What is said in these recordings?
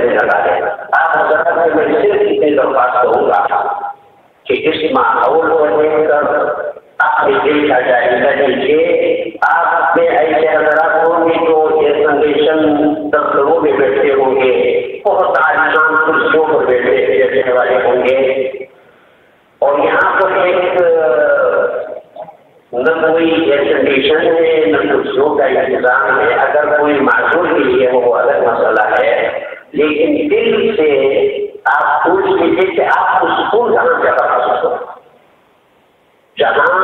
دینے لگا ہے۔ آپ حضرت سے میں صرف اتنی درخواست کروں گا کہ اس ماحول کو دیکھ کر اپنے دل کا جائزہ لیجیے۔ آپ اپنے ایسے حضرات ہوں گے جو یہ کنڈیشن دفتروں میں بیٹھے ہوں گے، بہت عالیشان کرسیوں پر بیٹھنے والے ہوں گے، اور یہاں پر ایک نہ کوئی ایئر کنڈیشن ہے نہ کرسیوں کا انتظام ہے۔ اگر کوئی معذور کے لیے وہ الگ مسئلہ ہے، لیکن دل سے آپ پوچھ لیجیے کہ آپ کو سکون کہاں سے محسوس ہو، جہاں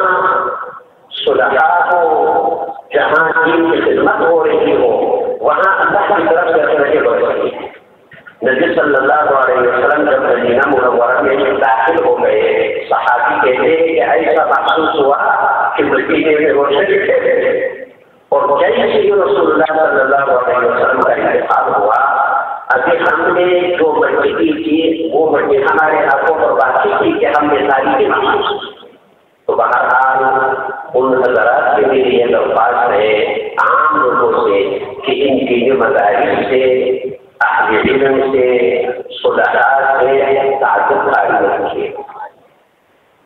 صلحاء ہو، جہاں دین کی خدمت ہو رہی ہو، وہاں اللہ کی طرف سے رہے بڑھ سکتی ہے۔ نبی صلی اللہ علیہ وسلم جب مدینہ منورہ میں داخل ہو گئے، صحابی کہتے ہیں کہ ایسا محسوس ہوا کہ مدینے میں روشنی تھے، اور جیسے ہی رسول اللہ صلی اللہ علیہ وسلم کا انتقال ہوا، ابھی ہم نے جو مٹی کی تھی وہ مٹی ہمارے ہاتھوں پر باقی تھی کہ ہم نے ساری کی محسوس کی۔ تو بہرحال ان حضرات کے لیے یہ درخواست ہے عام لوگوں سے کہ ان کی مدارس سے، اہل علم سے، صلحاء سے تعلق قائم رکھیے۔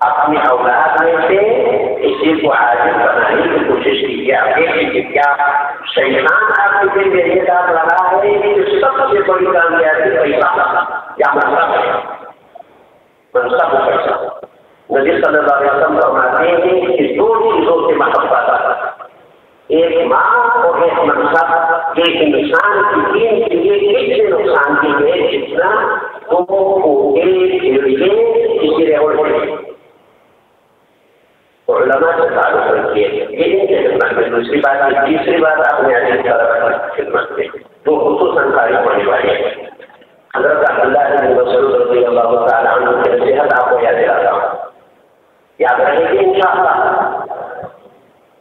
اپنی اولاد میں سے کسی کو عالم بنانے کی کوشش کیجیے۔ آپ دیکھیں کہ کیا شیطان آپ کے دل میں یہ بات لگا ہے کہ سب سے بڑی کامیابی پیسہ یا منصب ہے، منصب و پیسہ۔ نبی صلی اللہ علیہ وسلم فرماتے ہیں کہ دو چیزوں سے محبت ہے، ایک ماں اور ایک منصب۔ ایک انسان کی دین کے لیے اتنے نقصان کی ہے جتنا وہ ایک کسی ریوڑ علماء سے تعلق رکھیے۔ یہ خدمت میں دوسری بات ہے، تیسری بات آپ نے خدمت میں جو خصوصاً تعریف ہونے والی ہے۔ حضرت عبداللہ بن مسعود رضی اللہ تعالیٰ عنہ کی نصیحت آپ کو یاد دلاتا ہوں، یاد رکھیں گے انشاءاللہ۔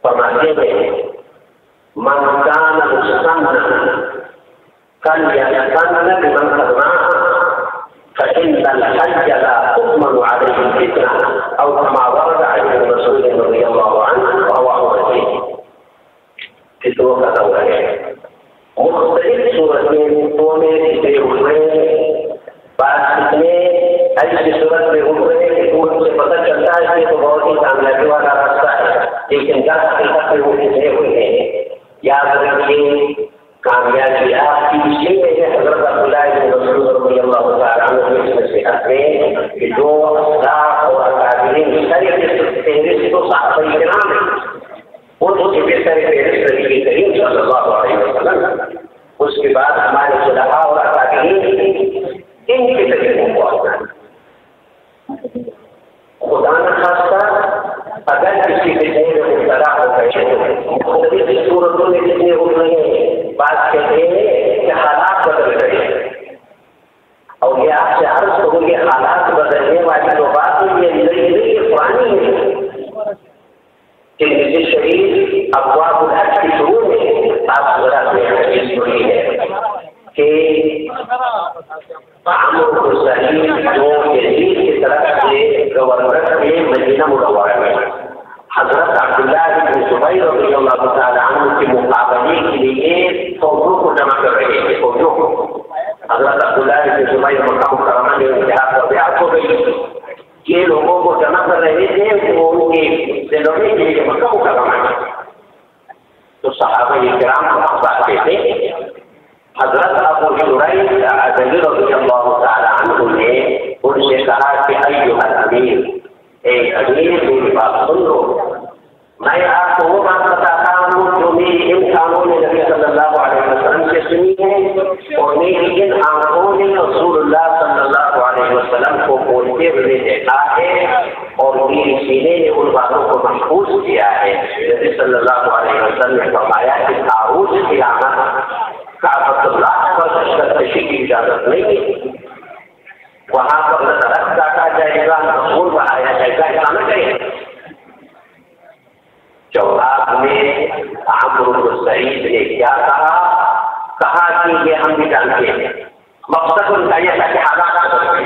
فرماتے ہیں من کان مستمنا فلیستمن بمن قد معه فإن الحج لا تؤمن عليه الفتنة أو كما ورد عن الرسول رضي الله عنه رواه مسلم۔ فتنوں کا دور ہے، مختلف صورتوں میں فتنے ہوئے، بعض فتنے ایسی صورت میں ہوئے کہ ان سے پتہ چلتا ہے کہ تو بہت ہی کامیابی والا راستہ ہے، لیکن در حقیقت میں وہ فتنے ہوئے ہیں۔ یاد رکھیے کامیابی آپ کی اسی میں ہے۔ حضرت عبداللہ بن مسعود رضی اللہ تعالیٰ عنہ کی نصیحت میں کہ جو اسلاف اور اکابرین فہرست تو صحابہ کرام ہیں، ان کی بہتر فہرست نبی کریم صلی اللہ علیہ وسلم، اس کے بعد ہمارے صلحاء اور اکابرین، ان کے طریقوں کو اپنانا۔ خدا نخواستہ اگر کسی فتنے میں مبتلا ہو گئے، مختلف صورتوں میں فتنے ہو رہے ہیں، بات کہتے ہیں کہ حالات بدل گئے، اور یہ آپ سے عرض کروں کہ حالات بدلنے والی جو بات ہے یہ نئی پرانی ہے۔ ترمذی شریف ابواب الحج کی شروع میں آپ ذرا سے حدیث سنی ہے کہ عمرو بن سعید جو یزید کی طرف سے گورنر تھے مدینہ منورہ میں، حضرت عبداللہ بن زبیر رضی اللہ تعالیٰ عنہ کے مقابلے کے لیے فوجوں کو جمع کر رہے تھے۔ فوجوں کو حضرت عبداللہ بن زبیر مکہ مکرمہ میں انتہا پر بیعت ہو گئی، یہ لوگوں کو جمع کر رہے تھے وہ ان کے دلوں کے لیے مکہ مکرمہ میں۔ تو صحابہ کرام بات کہتے ہیں، حضرت ابو شریح عدوی رضی اللہ تعالیٰ عنہ نے ان سے کہا کہ ایھا الامیر، اے امیر میری بات سن لو، میں آپ کو وہ بات بتاتا ہوں جو میری ان کانوں نے نبی صلی اللہ علیہ وسلم سے سنی ہے، اور میری ان آنکھوں نے رسول اللہ صلی اللہ علیہ وسلم کو بولتے ہوئے دیکھا ہے، اور میری سینے نے ان باتوں کو محفوظ کیا ہے۔ نبی صلی اللہ علیہ وسلم نے فرمایا کہ طاعون کی آمد کعبۃ اللہ پر تشریف کی اجازت نہیں ہے، وہاں پر نہ درخت کاٹا جائے گا نہ خون بہایا جائے گا، ایسا نہ کریں۔ جواب میں عمرو بن سعید نے کیا کہا کہ یہ ہم بھی جانتے ہیں، مقصد ان کا یہ تھا کہ حالات بدل گئے۔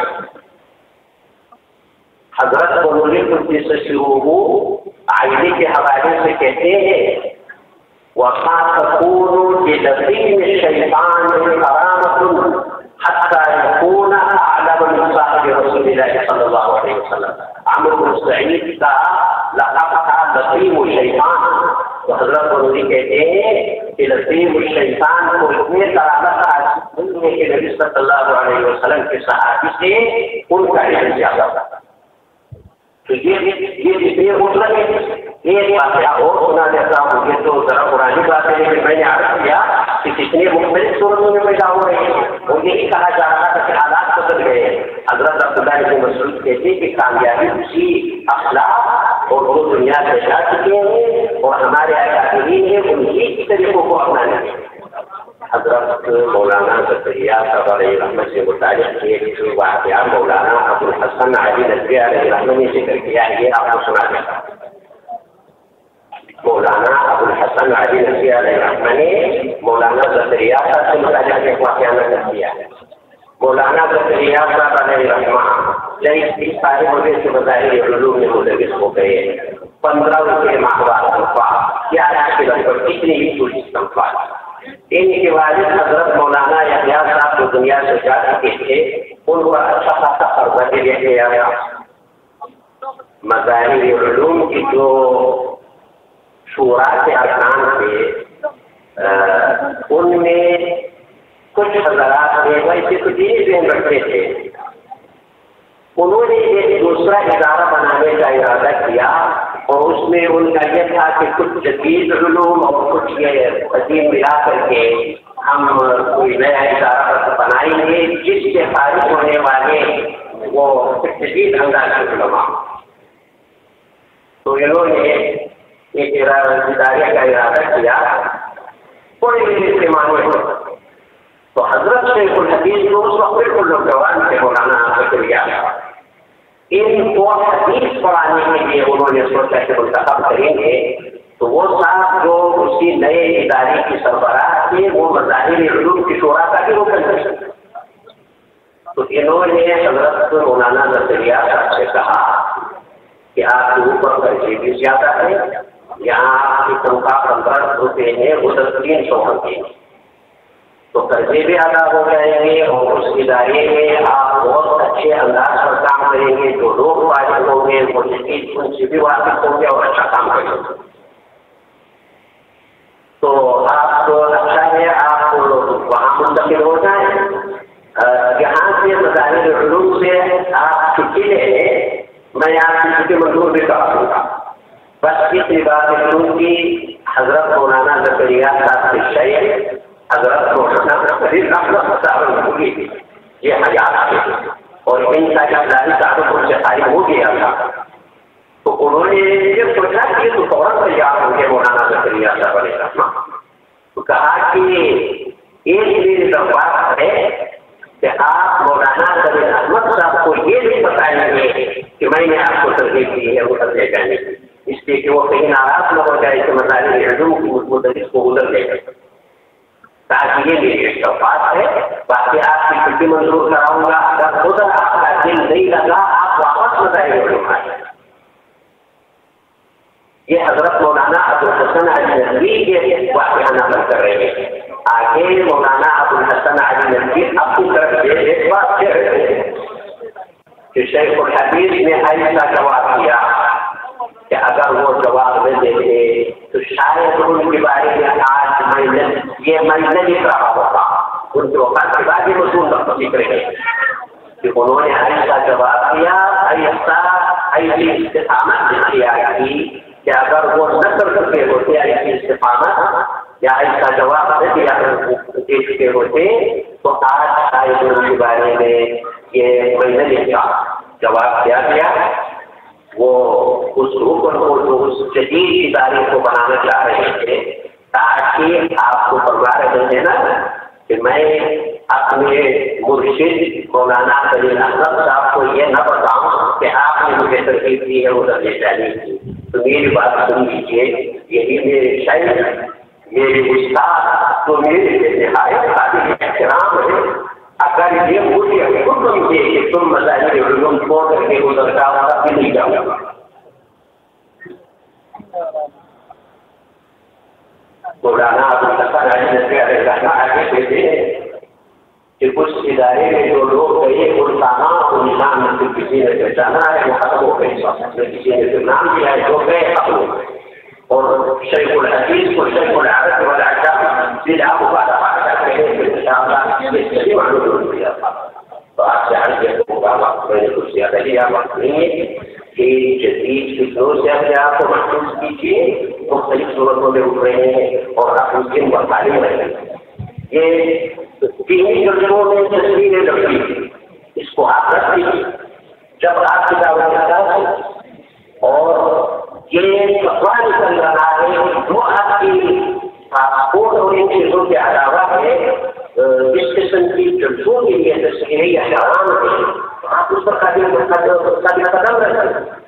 حضرت بنوری قدس سرہ آئینے کے حوالے سے کہتے ہیں وَمَا تَكُونُ بِلَذِينِ الشَّيْطَانِ كَرَامَةٌ حَتَّى عمرو بن سعید کا لقب تھا لطیم الشیطان. تو حضرت بنوری کہتے ہیں کہ لطیم الشیطان کو اتنے طرح کہ نبی صلی اللہ علیہ وسلم کے صحابی سے ان کا علم زیادہ تھا. تو یہ ایک واقعہ اور سنا دیتا ہوں. یہ تو ذرا پرانی بات ہے کہ میں نے عرض کیا کہ کتنے مختلف صورتوں میں پیدا ہو رہے ہیں اور یہی کہا جا رہا تھا کہ حالات بدل گئے ہیں. حضرت عبداللہ بن مسعود کہتے ہیں کہ کامیابی اسی اخلاق اور وہ دنیا سے جا چکے ہیں اور ہمارے اکابرین ہیں انہی طریقوں کو اپنانے ہیں. حضرت مولانا زکریا صاحب علیہ رحمت سے متعلق ایک واقعہ مولانا ابو الحسن علی ندوی علیہ رحمت نے ذکر کیا ہے. یہ آپ کو سنا دیتا ہوں. مولانا ابو الحسن علی ندوی علیہ رحمت نے مولانا زکریا صاحب سے متعلق ایک واقعہ نقل کیا ہے. مولانا زکریا صاحب علیہ رحمت جب اس سارے مجھے سے بظاہر علوم میں مدرس ہو گئے 15 روپے ماہوار تنخواہ یا آج کے لگ بھگ کتنی ہی پوری تنخواہ. ان کے والد حضرت مولانا یحییٰ صاحب جو دنیا سے جا چکے تھے ان پر اچھا خاصا قرضہ دے دیا گیا. مظاہر علوم کی جو شورا کے ارکان تھے ان میں کچھ حضرات نے ویسے تو دینی ذہن رکھتے تھے. انہوں نے ایک دوسرا ادارہ بنانے کا ارادہ کیا اور اس میں ان کا یہ تھا کہ کچھ جدید علوم اور کچھ یہ قدیم ملا کر کے ہم کوئی نیا ادارہ بنائیں گے جس سے فارغ ہونے والے وہ جدید انداز کے علماء. تو انہوں نے ایک ادارے کا ارادہ کیا کوئی بھی استعمال ہو. تو حضرت شیخ الحدیث کو اس وقت بالکل نوجوان سے مولانا زکریا ان کو حدیث پڑھانے کے لیے انہوں نے سوچا کہ منتخب کریں گے. تو وہ صاحب جو اسی نئے ادارے کی سربراہ تھے وہ مظاہر علوم کی شورا کا بھی رکن تھے. تو انہوں نے حضرت مولانا زکریا صاحب سے کہا کہ آپ کے اوپر خرچے بھی زیادہ ہے. یہاں آپ کی تنخواہ 15 روپے ہے ادھر 300 ہوتے ہیں تو قرضے بھی ادا ہو جائیں گے اور اس ادارے میں آپ بہت اچھے انداز پر کام کریں گے. جو لوگ واجب ہوں گے وہ جدید ان سے بھی واقف ہوں گے اور اچھا کام کریں گے. تو آپ کو اچھا ہے آپ وہاں منتقل ہو جائیں. یہاں سے مظاہر علوم سے آپ چھٹی لے لیں میں آپ کی چھٹی منظور بھی کرا دوں گا. بس اتنی بات علوم کی حضرت مولانا زکریا صاحب کے شیخ حضرت مولانا صاحب یہ حیات تھے اور ان کا جب تعلق سے خارج ہو گیا تھا تو انہوں نے یہ سوچا کہ تو فوراً تیار ہوں گے مولانا زکریا صاحب علیہ السلام. تو کہا کہ ایک میری درخواست ہے کہ آپ مولانا زبیر احمد صاحب کو یہ نہیں بتائیں گے کہ میں نے آپ کو ترغیب دی ہے وہ ترغیب جانے کی اس لیے کہ وہ کہیں ناراض نہ ہو جائے کہ مظاہر علوم کی مدرس کو ادھر لے گئے. تاکہ یہ میری درخواست ہے. باقی آپ کی چھٹی منظور کراؤں گا. اگر خود آپ کا دل نہیں لگا آپ واپس مظاہر علوم آئیں. یہ حضرت مولانا ابو الحسن علی ندوی کے واقعہ نقل کر رہے ہیں. آگے مولانا ابو الحسن علی ندوی اپنی طرف سے ایک بات کہہ رہے ہیں کہ شیخ الحدیث نے ایسا جواب دیا کہ اگر وہ جواب نہ دیتے تو شاید ان کے بارے میں آج یہ میں نہیں رہا ہوگا. ان کے وقت کے بعد یہ مصول کا ذکر ہے کہ انہوں نے ایسا جواب دیا ایسی استقامت اختیار کی کہ اگر وہ نہ کر سکے ہوتے ایسی استقامت یا ایسا جواب نہ دیا دے چکے ہوتے تو آج شاید ان کے بارے میں یہ میں نے لکھا. جواب کیا گیا وہ اس حکم کو جو اس جدید ادارے کو بنانا چاہ رہے تھے تاکہ آپ کو پروا رہے تھے نا کہ میں اپنے مرشد مولانا خلیل احمد صاحب کو یہ نہ بتاؤں کہ آپ نے مجھے ترغیب دی ہے ادھر لے جانے کی. تو میری بات سن لیجیے. یہی میرے شاعر میرے استاد تو میرے لیے نہایت قابل احترام ہے. اگر یہ مجھے حکم دے کہ تم مظاہر علوم چھوڑ کر کے ادھر جاؤ گا بھی نہیں جاؤں گا. مولانا ابو الحسن علی ندوی علیہ السلام آگے کہتے ہیں کہ کچھ ادارے میں جو لوگ گئے ان کا نام و نشان میں سے کسی نے پہچانا ہے، وہ ختم ہو گئی، کسی نے پھر نام دیا ہے جو گئے ختم ہو گئے. اور شیخ الحدیث کو شیخ العرب والعجم بدعہ مبارکہ کرتے ہیں انشاءاللہ یہ صحیح معلوم ہو گیا. تو آپ سے ہر جگہ وقت میں نے کچھ زیادہ لیا وقت نہیں ہے کہ جدید فکروں سے اپنے آپ کو محفوظ کیجیے. مختلف صورتوں میں اٹھ رہے ہیں اور آپ اس دن پر تعلیم رہے ہیں. یہ دینی ترجموں میں تصویریں لگی، اس کو آپ رکھ دیجیے جب آپ کی دعوت کرتا ہے. اور یہ قرآن چل رہا ہے وہ آپ کی پاسپورٹ اور ان چیزوں کے علاوہ ہے. جس قسم کی جلسوں کے لیے تصویریں یا جوان ہیں آپ اس پر قدم رکھیں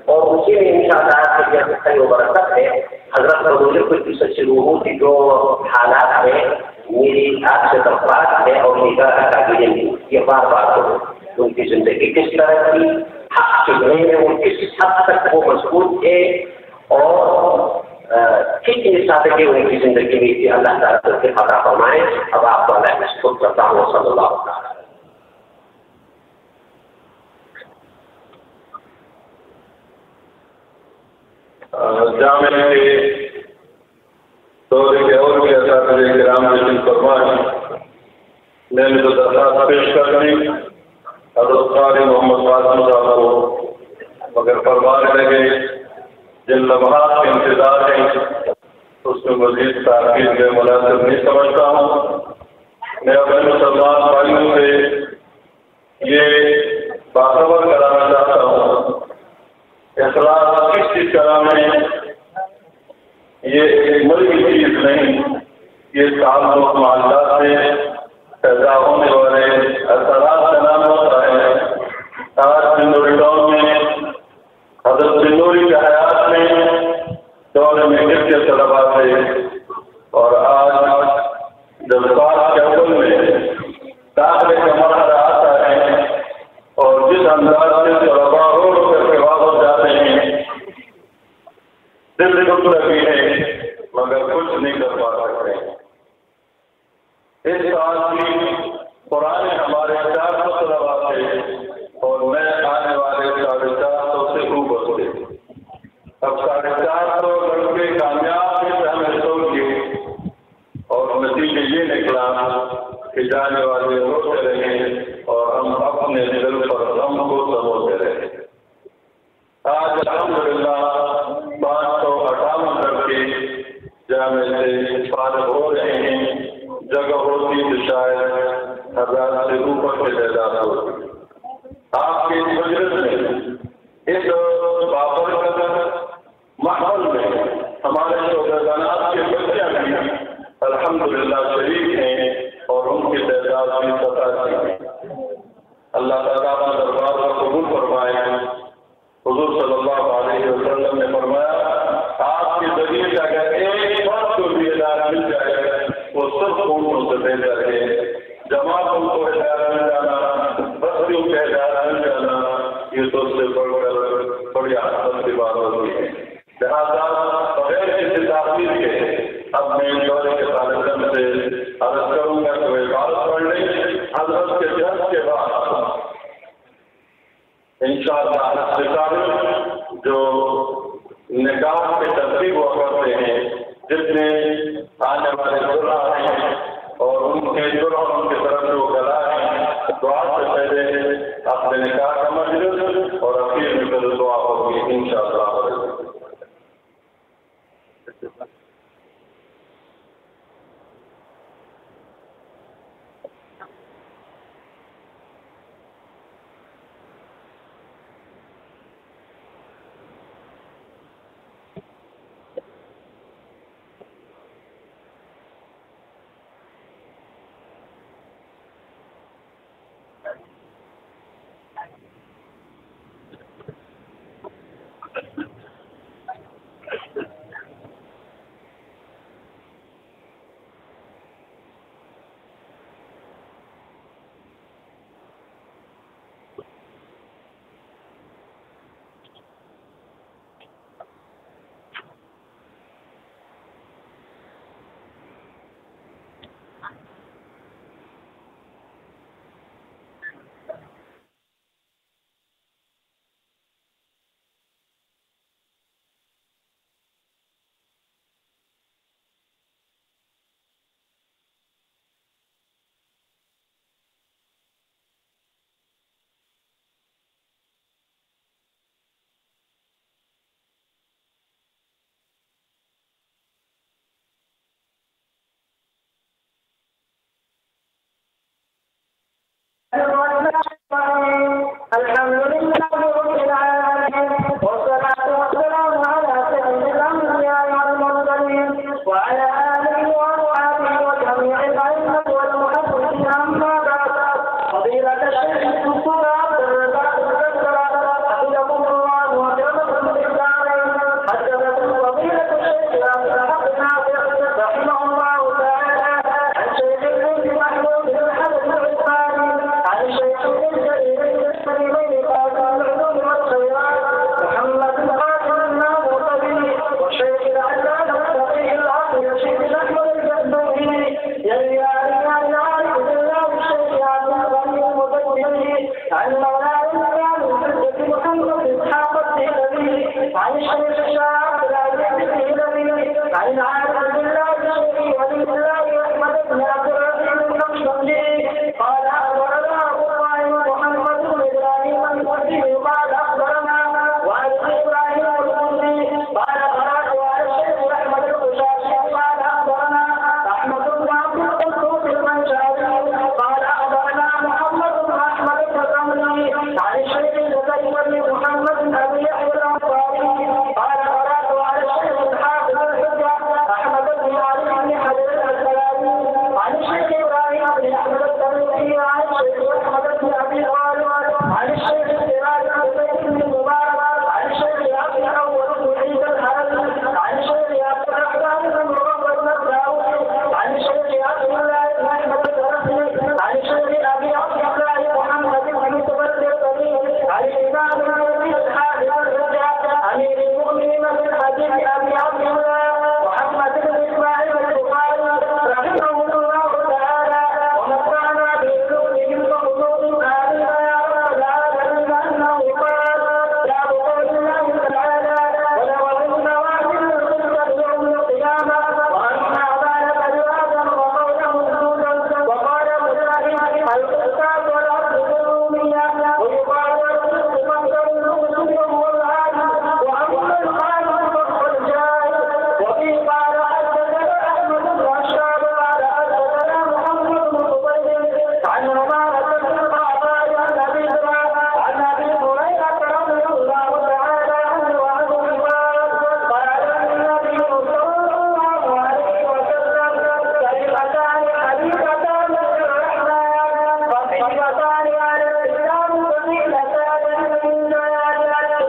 اور اسی میں انشاءاللہ برکت ہے. حضرت پر مجھے کوئی سچی روحوں کی جو حالات ہیں میری آپ سے درخواست ہے اور یہ بار بار ان کی زندگی کس طرح کی حق چکے ہیں، وہ کس حد تک وہ مضبوط تھے اور کتنی سادگی ان کی زندگی میں تھی. اللہ تعالیٰ سے عطا فرمائے. اب آپ کو اللہ مشکور کرتا ہوں. صلی اللہ علیہ جامع کے دور کے اور بھی اساتذہ کرام نے فرمائے میں نے تو درخواست پیش کرنی حضرت قاری محمد قاسم صاحب کو، مگر فرمانے لگے جن لمحات کے انتظار ہیں اس میں مزید تاخیر میں مناسب نہیں سمجھتا ہوں. میں اپنے مسلمان بھائیوں سے یہ باخبر کرانا چاہتا ہوں اخلاق کس چیز کا نام ہے. یہ ایک ملکی چیز نہیں، یہ تعلق معاملات سے پیدا ہونے والے اثرات کا نام ہوتا ہے. آج بنوری ٹاؤن میں حضرت بنوری کے حیات میں دور میں کے طلبا تھے اور آج جب سال کے اول میں داخلے کا مرحلہ آتا ہے اور جس انداز سے طلبا روڈ پہ واپس جاتے ہیں دل رک لگی ہے مگر کچھ نہیں کر پا سکتے. اس سال کی قرآن ہمارے 400 طلبا تھے اور میں آنے والے 450 سے اوپر تھے. اب 450 لڑکے کامیاب سے ہمیں سو کیے اور نتیجے یہ نکلا کہ جانے والے روتے رہے اور ہم اپنے دل پر غم کو سموتے رہے. آج الحمدللہ 558 لڑکے جامع سے فارغ ہو رہے ہیں. جگہ ہوتی تو شاید 1000 سے اوپر کے تعداد ہوتی. آپ کے مجلس میں اس بابرکت ماحول میں ہمارے شعبہ کے بچے بھی الحمدللہ شریک ہیں اور ان کی تعداد بھی 87 ہے. اللہ تعالیٰ دربار کا قبول فرمائے. حضور صلی اللہ علیہ وسلم نے فرمایا آپ کے ذریعے سے اگر ایک فرد کو بھی ہدایت مل جائے وہ سب قوموں سے بہتر ہے. جماعتوں کو ہدایت مل جانا، بستیوں کے ہدایت مل جانا یہ تو سے بڑھ کر بڑی آسان کی بات ہوتی ہے. لہٰذا بغیر کسی تاخیر کے اب میں دورے کے طالب علم سے عرض کروں گا کہ وہ عبادت پڑھ لیں. حضرت کے درس کے بعد انشاءاللہ جو نکاح کے ترتیب ہوا کرتے ہیں جتنے آنے والے دلہا ہیں اور ان کے دلہا ان کی طرف جو گلا ہے دعا سے پہلے اپنے نکاح کا مجلس اور اخیر میں پھر دعا ہوگی انشاءاللہ. الحمد لله رب العالمين والصلاة والسلام على سيد الأنبياء والمرسلين وعلى آله وصحبه وجميع الأئمة والمحدثين أما بعد. فضيلة الشيخ الدكتور عبد الرزاق حفظكم الله وكرمكم بالدارين. حدثكم فضيلة الشيخ عبد الحق ناصر رحمه الله تعالى عن شيخ الشيخ محمود بن حسن العثماني عن شيخ الجليل الكريمين قاسم العلوم والخيرات محمد بن قاسم الناظري والشيخ العلامة الفقيه العقل الشيخ احمد الجدوي يلي علي العارف بالله الشيخ عبد الغني المبدلي عن مولانا الإمام الحجة محمد إسحاق الدهلوي عن الشيخ الشاعر العزيز الدهلوي عن العارف بالله الشيخ ولي الله أحمد بن عبد الرحيم النقشبندي قال أخبرنا أبو الطاهر محمد بن إبراهيم الكردي قال أخبرنا وعن إبراهيم الكردي قال قرأت على الشيخ أحمد القشاشي قال أخبرنا أحمد بن عبد القدوس المنشاري قال أخبرنا محمد بن أحمد الرملي عن الشيخ الزكري محمد بن أبي يحيى الأنصاري قال قرأت على الشيخ الحافظ الحجة أحمد بن علي بن حجر الأسقلاني عن الشيخ إبراهيم بن أحمد التميمي عن الشيخ أحمد بن أبي طالب عن الشيخ سراج بن زيد بن مبارك عن الشيخ عبد الأول بن عيسى الحربي عن الشيخ عبد الرحمن بن محمد النبراوي عن الشيخ عبد الله بن أحمد الرحمي عن الشيخ أبي عبد الله محمد بن متوفر عن الإمام النبي الحافظ الرجاء أمير المؤمنين من حديث أبي عبد الله محمد بن إسماعيل البخاري رحمه الله تعالى ونفعنا بعلومهم وخصوص آمين يا رب العالمين أنه قال يا قول الله تعالى ولو أن واحد الخلق يوم القيامة وأن أعمالك لآدم وقوله سودا وقال مجاهد القسطاس والعبد الرومية ويقال الرزق مصدر المسلم والعالم وأما الخالق فهو الجاهل وفي قال حدثنا أحمد بن أشهاب قال حدثنا محمد بن قبيل عن عمارة بن القعقاع عن أبي هريرة رضي الله تعالى عنه وعنه قال النبي صلى الله عليه وسلم كلمتان حبيبتان للرحمن خفيفتان على اللسان ثقيلتان في الميزان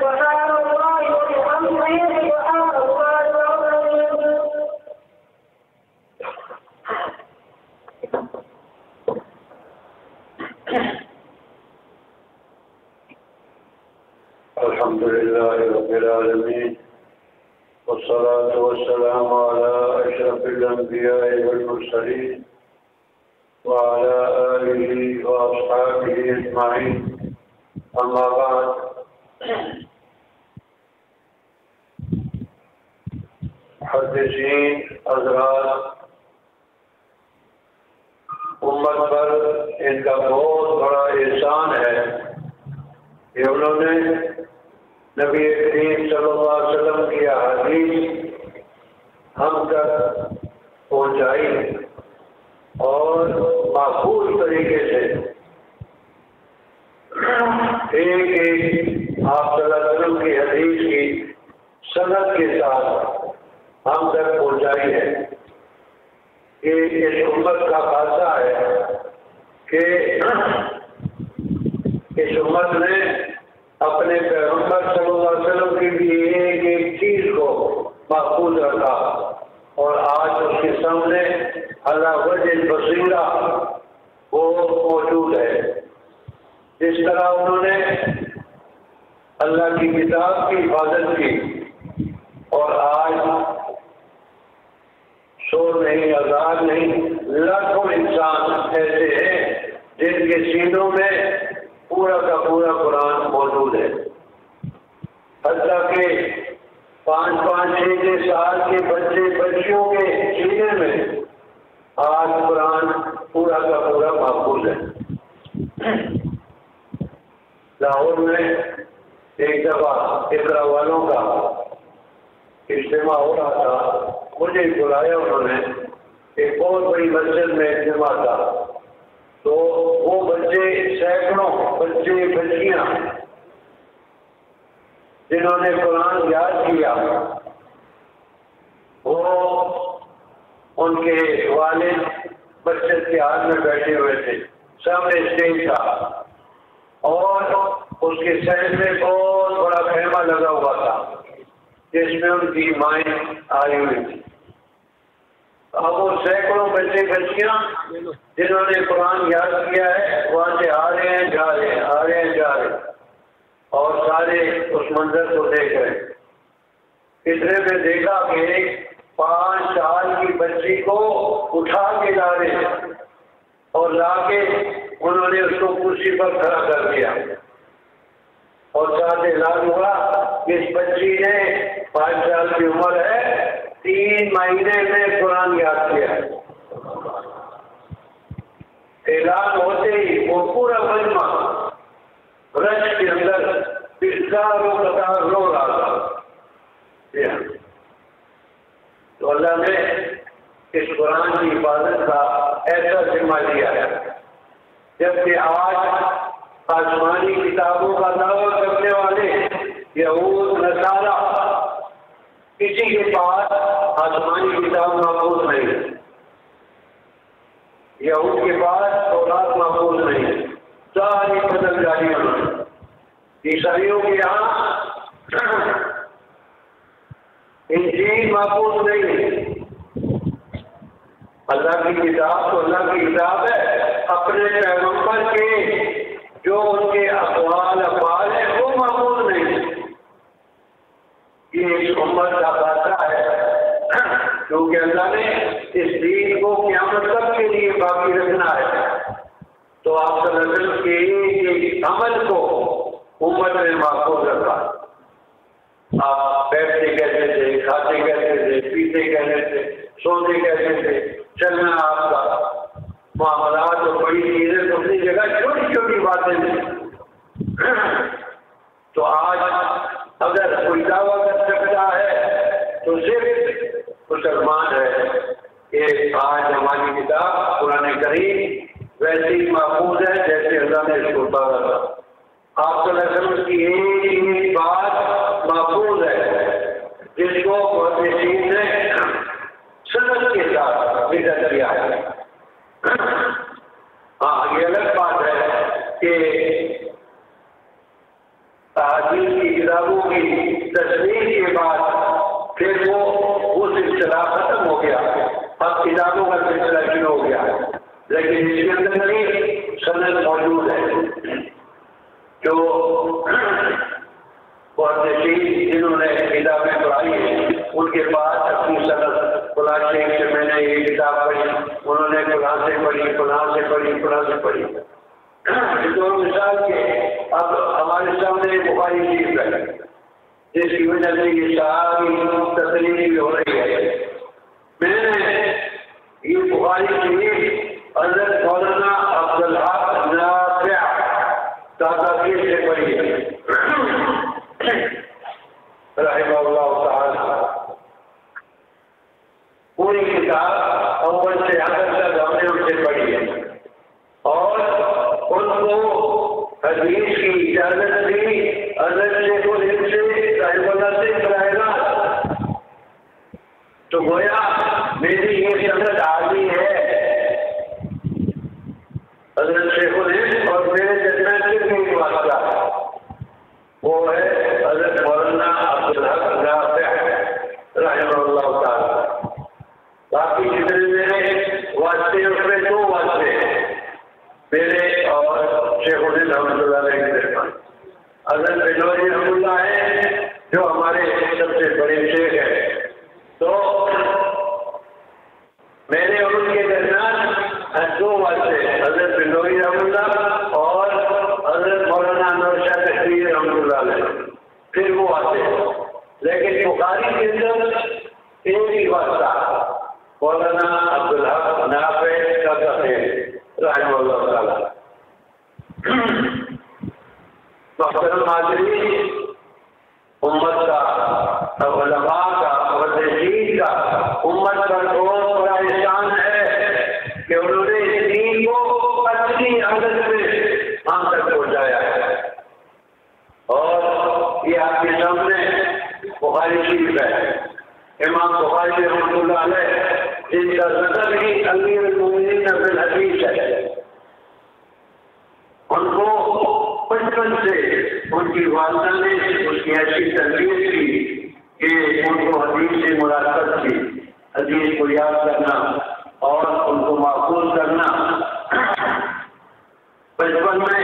سبحان الله وبحمده سبحان الله العظيم. الحمد لله رب العالمين والصلاة والسلام على أشرف الأنبياء والمرسلين وعلى آله وأصحابه أجمعين أما بعد محدثین حضرات امت پر ان کا بہت بڑا احسان ہے کہ انہوں نے نبی کریم صلی اللہ علیہ وسلم کی احادیث ہم تک پہنچائی اور معقول طریقے سے ایک آپ صلی اللہ علیہ وسلم کی حدیث کی سند کے ساتھ ہم تک پہنچائی ہے کہ اس امت کا خاصہ ہے کہ اس امت نے اپنے پیغمبر صلی اللہ علیہ وسلم کی بھی ایک ایک چیز کو محفوظ رکھا اور آج اس کے سامنے اللہ وجہ بصیرہ وہ موجود ہے. جس طرح انہوں نے اللہ کی کتاب کی حفاظت کی اور آج شور نہیں آزاد نہیں لاکھوں انسان ایسے ہیں جن کے سینوں میں پورا کا پورا قرآن موجود ہے. حتیٰ کہ 5-6 سال کے بچے بچیوں کے سینے میں آج قرآن پورا کا پورا محفوظ ہے. لاہور میں ایک دفعہ اقرا والوں کا اجتماع ہو رہا تھا. مجھے بلایا انہوں نے. ایک بہت بڑی مسجد میں اجتماع تھا. تو وہ بچے بچے بچیاں جنہوں نے قرآن یاد کیا وہ ان کے والد بچے کے ہاتھ میں بیٹھے ہوئے تھے، سامنے اسٹیج تھا اور اس کے سائڈ میں بہت بڑا خیمہ لگا ہوا تھا جس میں ان کی مائیں آئی ہوئی تھی۔ اب وہ سینکڑوں بچے بچیاں جنہوں نے قرآن یاد کیا ہے وہاں سے آ رہے ہیں جا رہے ہیں، آ رہے ہیں جا رہے ہیں، اور سارے اس منظر کو دیکھ رہے ہیں۔ اتنے میں دیکھا کہ 5 سال کی بچی کو اٹھا کے لا رہے ہیں اور لا کے انہوں نے اس کو کرسی پر کھڑا کر دیا اور ساتھ اعلان ہوا کہ اس بچی نے 5 سال کی عمر ہے، 3 مہینے میں قرآن یاد کیا۔ اعلان ہوتے ہی وہ پورا مجمع رش کے اندر بستار و قطار رو رہا تھا۔ تو اللہ نے اس قرآن کی حفاظت کا ایسا ذمہ لیا ہے، جبکہ آج آسمانی کتابوں کا دعویٰ کرنے والے یہود نصارہ کسی کے پاس آسمانی کتاب محفوظ نہیں ہے، یہود کے پاس تورات محفوظ نہیں ہے، ساری بدل جاری ہونا۔ عیسائیوں کے یہاں انجیل محفوظ نہیں ہے۔ اللہ کی کتاب تو اللہ کی کتاب ہے، اپنے پیغمبر کے جو ان کے اقوال افعال ہیں وہ محفوظ نہیں ہے۔ یہ اس امت کا خاصہ ہے کیونکہ اللہ نے اس دین کو قیامت تک کے لیے باقی رکھنا ہے، تو آپ صلی اللہ علیہ وسلم کے ایک عمل کو امت نے محفوظ رکھا۔ آپ بیٹھتے کہتے تھے، کھاتے کہتے تھے، پیتے کہتے تھے، سوتے کہتے تھے، چلنا آپ کا معاملات اور بڑی چیزیں اپنی جگہ چھوٹی چھوٹی باتیں تھیں۔ تو آج اگر کوئی دعویٰ کر سکتا ہے تو صرف مسلمان ہے کہ آج ہماری کتاب قرآن کریم ویسی محفوظ ہے جیسے اللہ نے اس کو اتارا تھا۔ آپ صلی اللہ علیہ وسلم کی ایک بات محفوظ ہے جس کو محدثین نے سند کے ساتھ ذکر کیا ہے۔ ہاں، یہ الگ بات ہے کہ تحادیث کی کتابوں کی تصدیق کے بعد پھر وہ سلسلہ ختم ہو گیا، اب کتابوں کا سلسلہ شروع ہو گیا، لیکن اس کے اندر بھی سند موجود ہے۔ جو محدثین جنہوں نے کتابیں پڑھائی ہیں ان کے پاس اپنی سند فلاں شیخ سے میں نے یہ کتاب پڑھی، انہوں نے فلاں سے پڑھی، فلاں سے پڑھی، فلاں سے پڑھی۔ تو مثال کے اب ہمارے سامنے بخاری شریف ہے جس کی وجہ سے یہ ساری تسلیم ہو رہی ہے۔ میں نے یہ بخاری شریف حضرت مولانا عبدالحق نافع دادا پیر سے پڑھی ہے رحمہ اللہ تعالی۔ پوری کتاب اول سے آخر تک ہم نے ان سے پڑھی ہے اور ان کو حدیث کی اجازت دی حضرت شیخ الہند سے رحمہ اللہ سے براہ راست۔ تو گویا میری یہ سند عالی ہے حضرت شیخ الہند اور میرے درمیان صرف ایک واسطہ وہ ہے حضرت مولانا عبدالحق نافع رحمہ اللہ تعالی۔ باقی جتنے میرے واسطے اس میں 2 واسطے ہیں، میرے اور شیخ الہند رحمۃ اللہ علیہ کے درمیان۔ حضرت بنوری رحمۃ اللہ ہے جو ہمارے سب سے بڑے شیخ ہیں، تو میرے اور ان کے درمیان 2 واسطے ہیں، حضرت بنوری رحمۃ اللہ اور حضرت مولانا انور شاہ تشریف رحمۃ اللہ علیہ، پھر وہ آتے ہیں۔ لیکن بخاری کے اندر ایک ہی واسطہ مولانا عبدالحق نافع رحمہ اللہ تعالی۔ محترم حاضرین، امت کا، علماء کا، محدثین کا امت پر بہت بڑا احسان ہے کہ انہوں نے اس دین کو اپنی عادت میں ہم تک پہنچایا۔ بخاری شریف ہے، امام بخاری رحمۃ اللہ علیہ جن کا نسب ہی امیر المومنین فی الحدیث ہے، ان کو بچپن سے ان کی والدہ نے اس کی ایسی تربیت کی کہ ان کو حدیث سے مراقبت کی، حدیث کو یاد کرنا اور ان کو محفوظ کرنا۔ بچپن میں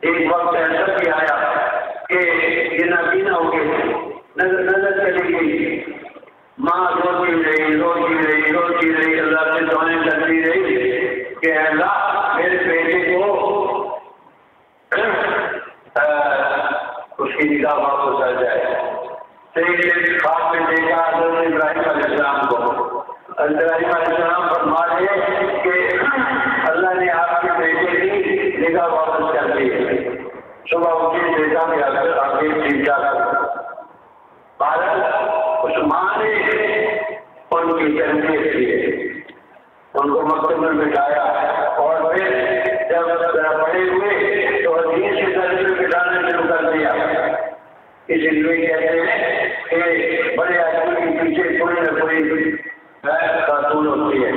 ایک وقت ایسا بھی آیا کہ یہ نابینا ہو گئے، نظر چلی گئی، ماں روتی رہی، اللہ سے دعائیں کرتی رہی کہ اللہ میرے بیٹے کو اس کی نگاہ واپس آ جائے۔ خواب میں دیکھا حضرت ابراہیم علیہ السلام کو، ابراہیم علیہ السلام فرما رہے کہ اللہ نے آپ کے بیٹے کی نگاہ واپس کر دی ہے۔ صبح اٹھی دیکھا کہ آپ سیکھا بھارت اس ماں نے ان کی تربیت کی، ان کو مکتب میں بٹھایا اور پھر جب بڑے ہوئے تو حدیث کی تربیت بٹھانا شروع کر دیا۔ اس لیے کہتے ہیں کہ بڑے آدمی کے پیچھے کوئی نہ کوئی خاتون ہوتی ہے،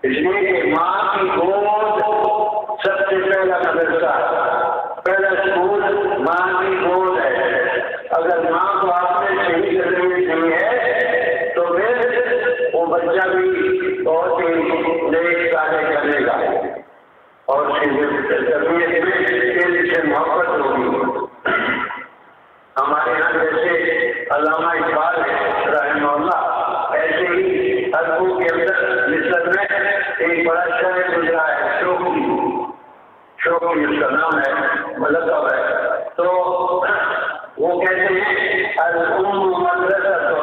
اس لیے کہ ماں کی گود سب سے پہلا مدرسہ، پہلا اسکول ماں کی گود ہے۔ اگر ماں کو آپ نے صحیح تربیت دی ہے تو پھر وہ بچہ بھی بہت ہی نیک کارے کرے گا اور اس کی تربیت میں دل سے محبت ہوگی۔ ہمارے یہاں جیسے علامہ اقبال رحمہ اللہ، ایسے ہی حلقوں کے اندر مصر میں ایک بڑا شاعر گزرا ہے، شوقی اس کا نام ہے، ملقب ہے، تو وہ کہتے ہیں الام مدرسۃ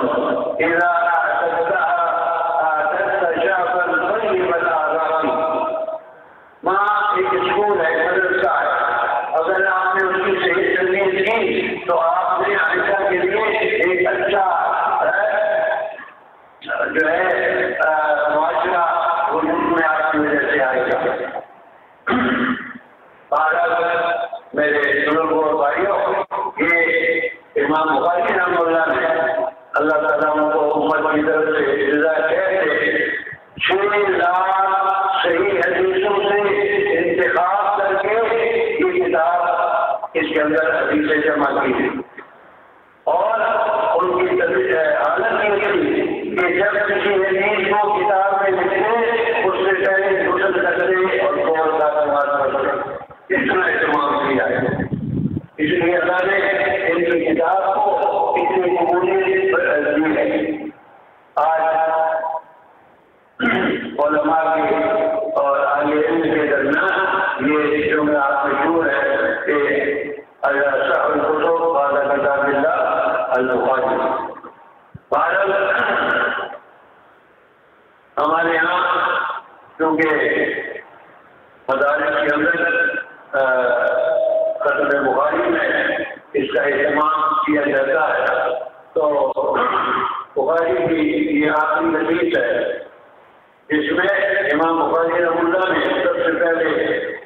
اذا اعددتها اعددت شعبا طیب الاعراق۔ ماں ایک اسکول ہے، مدرسہ ہے، اگر آپ نے اس کی صحیح تربیت کی تو آپ نے عائشہ کے لیے ایک اچھا جو ہے معاشرہ وجود میں آپ کی وجہ سے آئے گا۔ میرے بزرگوں اور بھائیوں، یہ امام بخاری رحمہ اللہ نے اللہ تعالیٰ کو امت کی طرف سے جزا کہتے 6 لاکھ صحیح حدیثوں سے انتخاب کر کے یہ کتاب اس کے اندر حدیثیں جمع کی اور ان کی حالت یہ تھی کہ جب کسی حدیث کو کتاب میں لکھتے اس سے پہلے غسل کرتے اور قول کا نماز پڑھتے، اتنا اہتمام کیا ہے۔ اس لیے اللہ نے ان کی کتاب کو اتنی قبولیت دی ہے۔ آج علماء کے اور اہل علم کے درمیان یہ جملات مشہور ہے کہ صح الکتب بعد کتاب اللہ البخاری۔ ہمارے یہاں کیونکہ مدارس کے اندر ختم بخاری میں اس کا اہتمام کیا جاتا ہے، تو بخاری کی یہ آخری حدیث ہے، اس میں امام بخاری رحمہ اللہ نے سب سے پہلے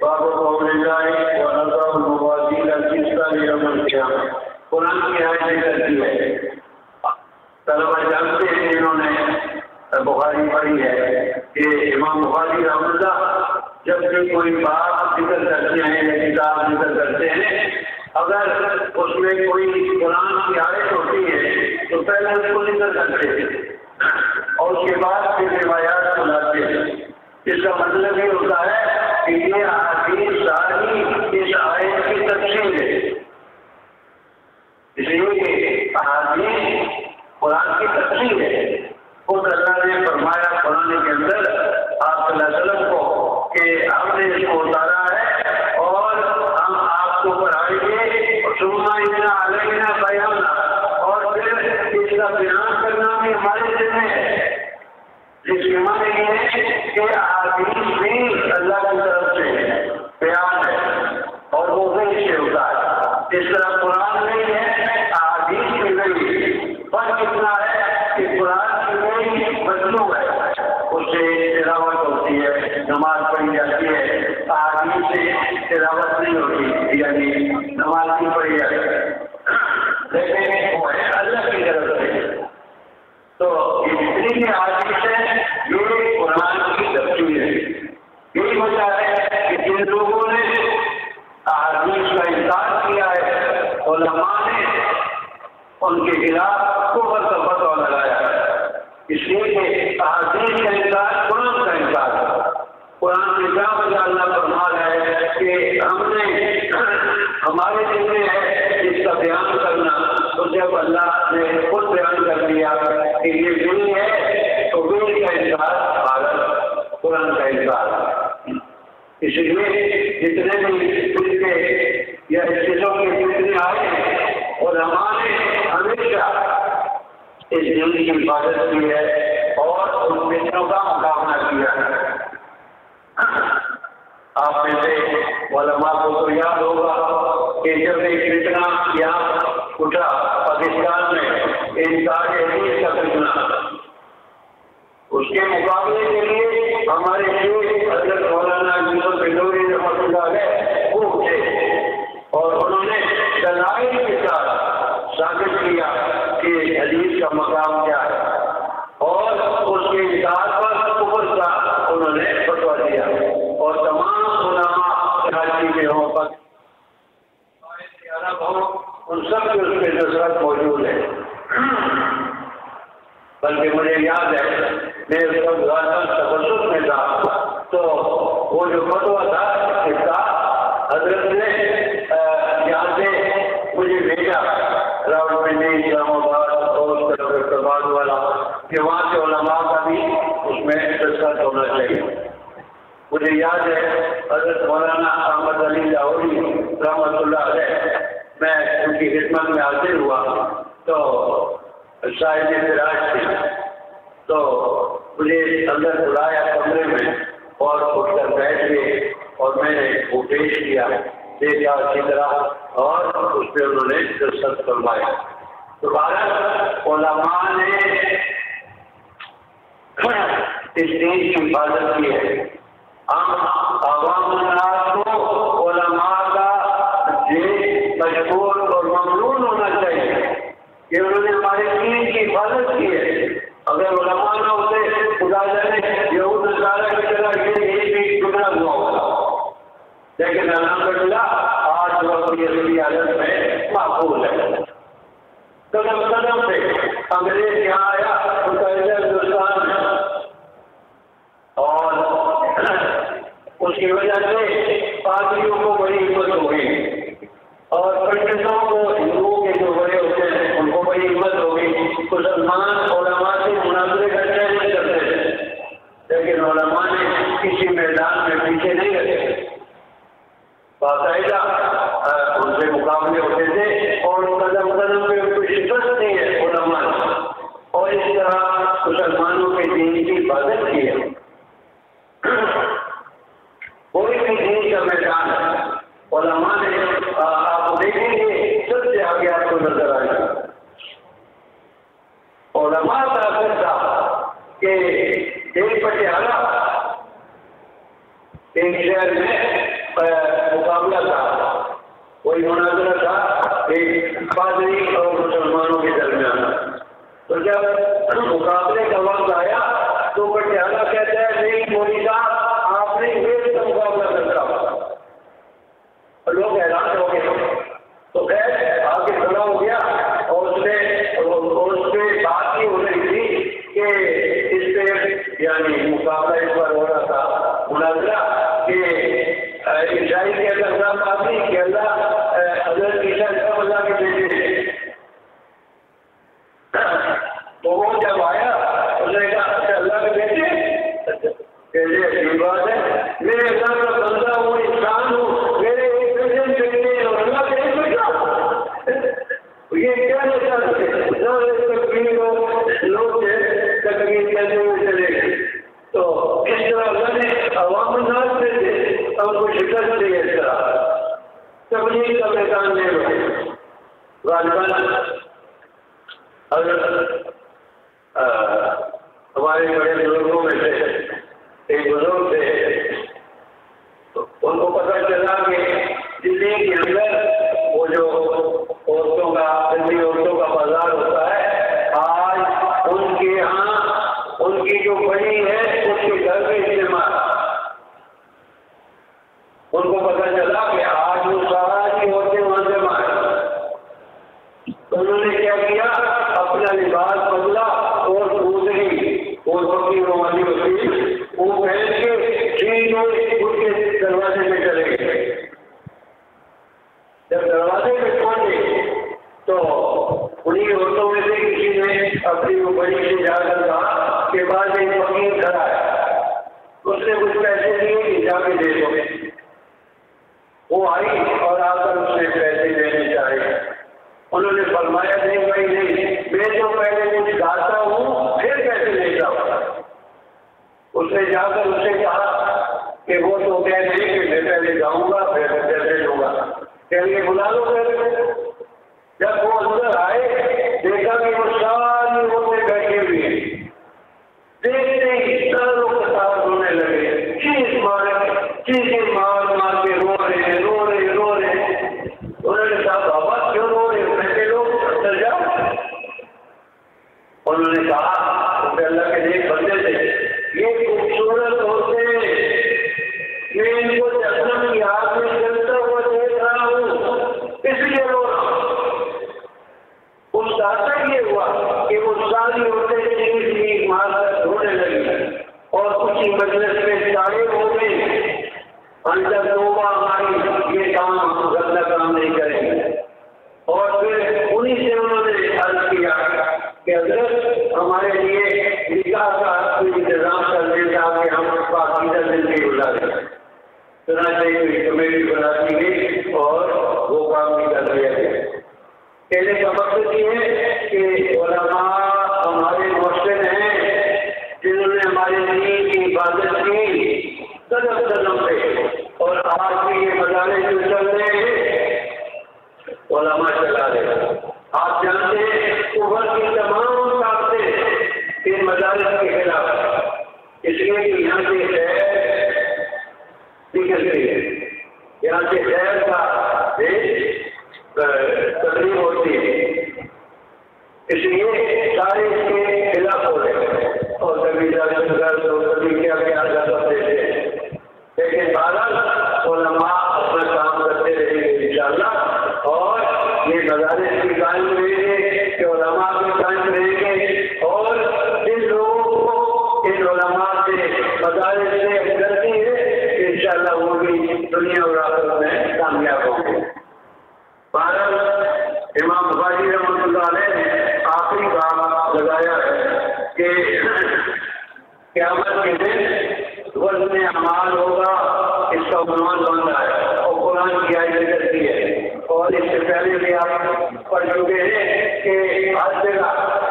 باب قول اللہ و نظام الموازین القسط یوم القیامہ قرآن کی آیت ذکر کی ہے۔ طلبہ جانتے ہیں جنہوں نے بخاری پڑھی ہے کہ امام بخاری رحمہ اللہ جب بھی کوئی بات ذکر کرتے ہیں یا کتاب ذکر کرتے ہیں، اگر اس میں کوئی قرآن کی آیت ہوتی ہے تو پہلے اس کو ذکر کرتے ہیں اور اس کے بعد پھر روایات سناتے ہیں۔ اس کا مطلب یہ ہوتا ہے کہ یہ احادیث ساری اس آیت کی تفصیل ہے، اس لیے کہ احادیث قرآن کی تفصیل ہے۔ خود اللہ نے فرمایا قرآن کے اندر آپ صلی اللہ علیہ وسلم کو کہ ہم نے اس کو اتارا ہے اور ہم آپ کو پڑھائیں گے اور سننا علینا بیان، اور پھر اس کا بیان کرنا بھی ہمارے ذمہ ہے۔ اس کے معنی یہ ہے کہ احادیث بھی اللہ کی طرف سے بیان ہے اور وہ وحی سے ہوتا ہے۔ اس طرح قرآن نہیں ہے، احادیث بھی نہیں، فرق اتنا ہے کہ قرآن کی وحی مطلوب ہے، اس سے تلاوت ہوتی ہے، نماز پڑھی جاتی ہے، احادیث سے تلاوت نہیں ہوتی، یعنی نماز نہیں پڑھی جاتی۔ وجہ ہے کہ جن لوگوں نے احادیث کا انکار کیا ہے علماء نے ان کے خلاف کفر کا فتویٰ لگایا ہے، اس لیے کہ احادیث کا انکار قرآن کا انکار ہے۔ قرآن میں کیا وجہ اللہ فرما رہا ہے کہ ہم نے ہمارے دل میں ہے اس کا بیان کرنا، تو جب اللہ نے خود بیان کر دیا کہ یہ دل ہے تو دل کا انکار بھارت قرآن کا انکار۔ اس لیے جتنے بھی فرقے یا اس چیزوں کے فتنے آئے ہیں اور ہمارے ہمیشہ اس دل کی حفاظت کی ہے اور ان فتنوں کا مقابلہ کیا ہے۔ آپ میں سے علماء کو تو یاد ہوگا کہ جب ایک فتنہ یہاں اٹھا پاکستان میں انکار حدیث کا فتنہ، اس کے مقابلے کے لیے ہمارے شیخ حضرت مولانا یوسف بلوری رحمۃ اللہ علیہ وہ اٹھے اور انہوں نے دلائل کے ساتھ ثابت کیا کہ حدیث کا مقام کیا ہے اور اس کے انکار پر کفر کا انہوں نے فتویٰ دیا اور تمام علماء کراچی میں ہوں پر عرب ہوں ان سب کی اس میں نصرت موجود ہے۔ بلکہ مجھے یاد ہے میں اس وقت تخصص میں تھا تو وہ جو فتویٰ تھا اس کا حضرت نے یہاں سے مجھے بھیجا راولپنڈی اسلام آباد اور احتماد والا کہ وہاں کے علماء کا بھی اس میں دستخط ہونا چاہیے۔ مجھے یاد ہے حضرت مولانا احمد علی لاہوری رحمۃ اللہ علیہ میں ان کی خدمت میں حاضر ہوا تو صاحب فراش تھی تو مجھے اندر بلایا کمرے میں اور اٹھ کر بیٹھ گئے اور میں نے وہ پیش کیا دیکھا اچھی طرح اور اس پہ انہوں نے دستخط کروایا۔ دوبارہ علماء نے اس دین کی حفاظت کی ہے۔ ہم عوام الناس کو علماء کا مشہور اور ممنون ہونا چاہیے کہ انہوں نے ہمارے دین کی حفاظت کی ہے۔ اگر علماء نہ ہوتے خدا جانے یہود نصارہ کی طرح یہ بھی ٹکڑا ہوا ہوگا، لیکن الحمدللہ آج وقت یہ حالت میں محفوظ ہے۔ قدم قدم پہ انگریز یہاں آیا متحدہ ہندوستان میں اور اس کی وجہ سے پادریوں کو بڑی ہمت ہو گئی اور پنڈتوں کو ہندوؤں کے جو بڑے ہوتے ہیں ان کو بڑی ہمت ہو گئی۔ مسلمان علماء سے مناظرے کرتے نہیں کرتے تھے، لیکن علماء نے کسی میدان میں پیچھے نہیں رکھے، باقاعدہ ان سے مقابلے ہوتے تھے اور قدم قدم پہ ان کو شکست دی ہے علماء نے اور اس طرح مسلمانوں کے دین کی حفاظت کی ہے۔ کوئی بھی دین کا میدان ہے علماء نے آپ دیکھیں گے سب سے آگے آپ کو نظر آئے گا۔ علماء کا اثر تھا کہ ایک پٹیالہ ایک شہر میں مقابلہ تھا، کوئی مناظرہ تھا ایک پادری اور مسلمانوں کے درمیان۔ تو جب مقابلے کا وقت آیا تو پٹیالہ کہتا ہے نہیں مولوی صاحب آپ نے ایک کا مقابلہ کرتا، لوگ حیران ہو گئے تو خیر آگے کھڑا ہو گیا اور اس پہ بات یہ ہو رہی تھی کہ اس پہ یعنی مقابلہ اس بار ہو رہا تھا مناظرہ کہ عیسائی کے اللہ کافی کہ اللہ حضرت عیسیٰ سب اللہ کے بیٹے تو وہ جب آیا اس نے کہا اچھا اللہ کے بیٹے کیسے عجیب بات ہے، میرے اللہ کا بندہ ہوں انسان ہوں، میرے ایک پیشنٹ بیٹے اور اللہ کے ایک بیٹا، یہ کیا نشان ہے لوگ تکلیف کہتے ہوئے چلے گئے۔ تو اس طرح اللہ نے عوام الناس میں سے ہم کو شکست دی اس طرح تبلیغ کا میدان میں ہوئے۔ غالباً اگر ہمارے بڑے بزرگوں میں سے ایک بزرگ تھے تو ان کو پتہ چلا کہ دلی کے اندر وہ جو عورتوں کا دلی عورتوں کا بازار ہوتا ہے آج ان کے یہاں ان کی جو بڑی ہے اس کے گھر میں اجتماع ان کو پتہ چلا کہ آج وہ ساری عورتیں وہاں سے مارے. انہوں نے کیا کیا؟ اپنا لباس بدلا اور دوسری وہ بکری رومانی ہوتی وہ پہن کے چینوں کے دروازے میں چلے گئے. جب دروازے میں پہنچے تو انہیں عورتوں میں سے کسی نے اپنی وہ بڑی سے جا کر کہا کہ بعد ایک فقیر کھڑا ہے، اس نے کچھ پیسے دیے کہ جا کے دے دو. وہ آئی اور آ کر اس نے پیسے دینے چاہے. انہوں نے فرمایا نہیں بھائی نہیں، میں تو پہلے کچھ گاتا ہوں پھر پیسے لیتا ہوں. اس نے جا کر اسے کہا کہ وہ تو کہہ نہیں کہ میں پہلے جاؤں گا پھر پیسے لوں گا. کہنے بلا لو پھر. جب وہ اندر آئے دیکھا کہ وہ ساری عورتیں بیٹھے ہوئے دیکھتے ہی سارے لوگ ساتھ رونے لگے. چیز مار مار کے رو رہے. انہوں نے کہا بابا کیوں رو رہے بیٹھے لوگ اندر جاؤ. انہوں نے کہا کہ اللہ کے نیک بندے تھے، یہ خوبصورت ہوتے میں ان کو جہنم کی آگ میں جلتا ہوا دیکھ رہا ہوں اس لیے رو رہا ہوں. اس کا اثر یہ ہوا کہ وہ ساری عورتیں چیخ مار کر رونے لگی اور کچھ مجلس میں شامل ہو گئی. اندر توبہ ہماری یہ کام غلط کام نہیں کریں گے. اور پھر انہی سے انہوں نے عرض کیا کہ حضرت ہمارے لیے نکاح کا کوئی انتظام کر دیں تاکہ ہم پاکیزہ زندگی گزاریں. چنانچہ کوئی کمیٹی بناتی گئی اور وہ کام بھی کر دیا گیا. کہنے کا مقصد یہ ہے کہ علماء ہمارے محسن ہیں جنہوں نے ہمارے دین کی حفاظت کی قدم پہ. اور آج بھی یہ مدارس جو چل رہے ہیں علماء چلا رہے ہیں. آپ جانتے ہیں کفر کی تمام طاقتیں ان مدارس کے خلاف، اس لیے کہ یہاں سے خیر نکلتی ہے، یہاں سے خیر کا تقریب ہوتی ہے. اس لیے سارے اس کے خلاف ہو رہے ہیں اور کبھی کبھی کیا کرتے ہیں. لیکن بہرحال علماء اپنا کام کرتے رہیں گے انشاءاللہ اور یہ مدارس بھی قائم رہیں گے کہ علماء بھی قائم رہیں گے. اور جن لوگوں کو ان علماء سے مدارس سے کرتی ہے انشاءاللہ وہ بھی دنیا اور آخرت میں کامیاب ہوں گے. بہرحال امام بخاری رحمۃ اللہ علیہ نے آخری بات لگایا ہے کہ قیامت کے دن وزن اعمال ہوگا. اس کا عنوان بنتا ہے اور قرآن کی آیت کرتی ہے. اور اس سے پہلے بھی آپ پڑھ چکے ہیں کہ ہر جگہ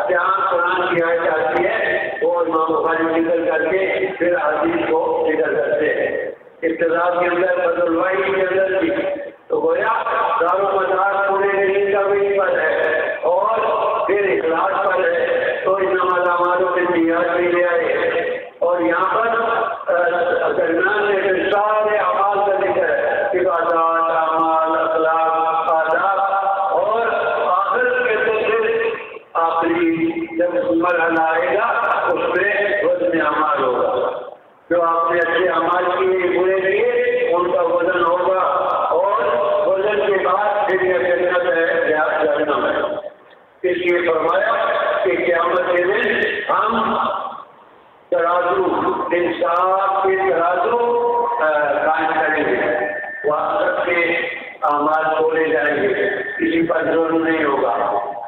جہاں قرآن کی آیت آتی ہے وہ امام بخاری ذکر کر کے پھر حدیث کو ذکر کرتے ہیں. ابتدا کے اندر بدلوائی کے اندر بھی تو گویا دار و مدار پورے دین کا بھی پر ہے اور پھر اخلاص پر ہے. تو انما الاعمال بالنیات بھی لے آئے اور یہاں پر درمیان میں سارے اعمال کا ذکر ہے، عبادات، اعمال، اخلاق، آداب. اور آخر کے تو پھر آخری جب مرحلہ آئے گا اس میں وزن اعمال ہوگا. جو آپ نے اچھے اعمال کیے برے کیے ان کا وزن ہوگا اور وزن کے بعد پھر یہ جنت ہے یا جہنم ہے. اس لیے فرمایا کہ قیامت کے دن ہم ترازو انصاف کے ترازو قائم کریں گے. وہاں سب کے اعمال کھولے جائیں گے، کسی پر ظلم نہیں ہوگا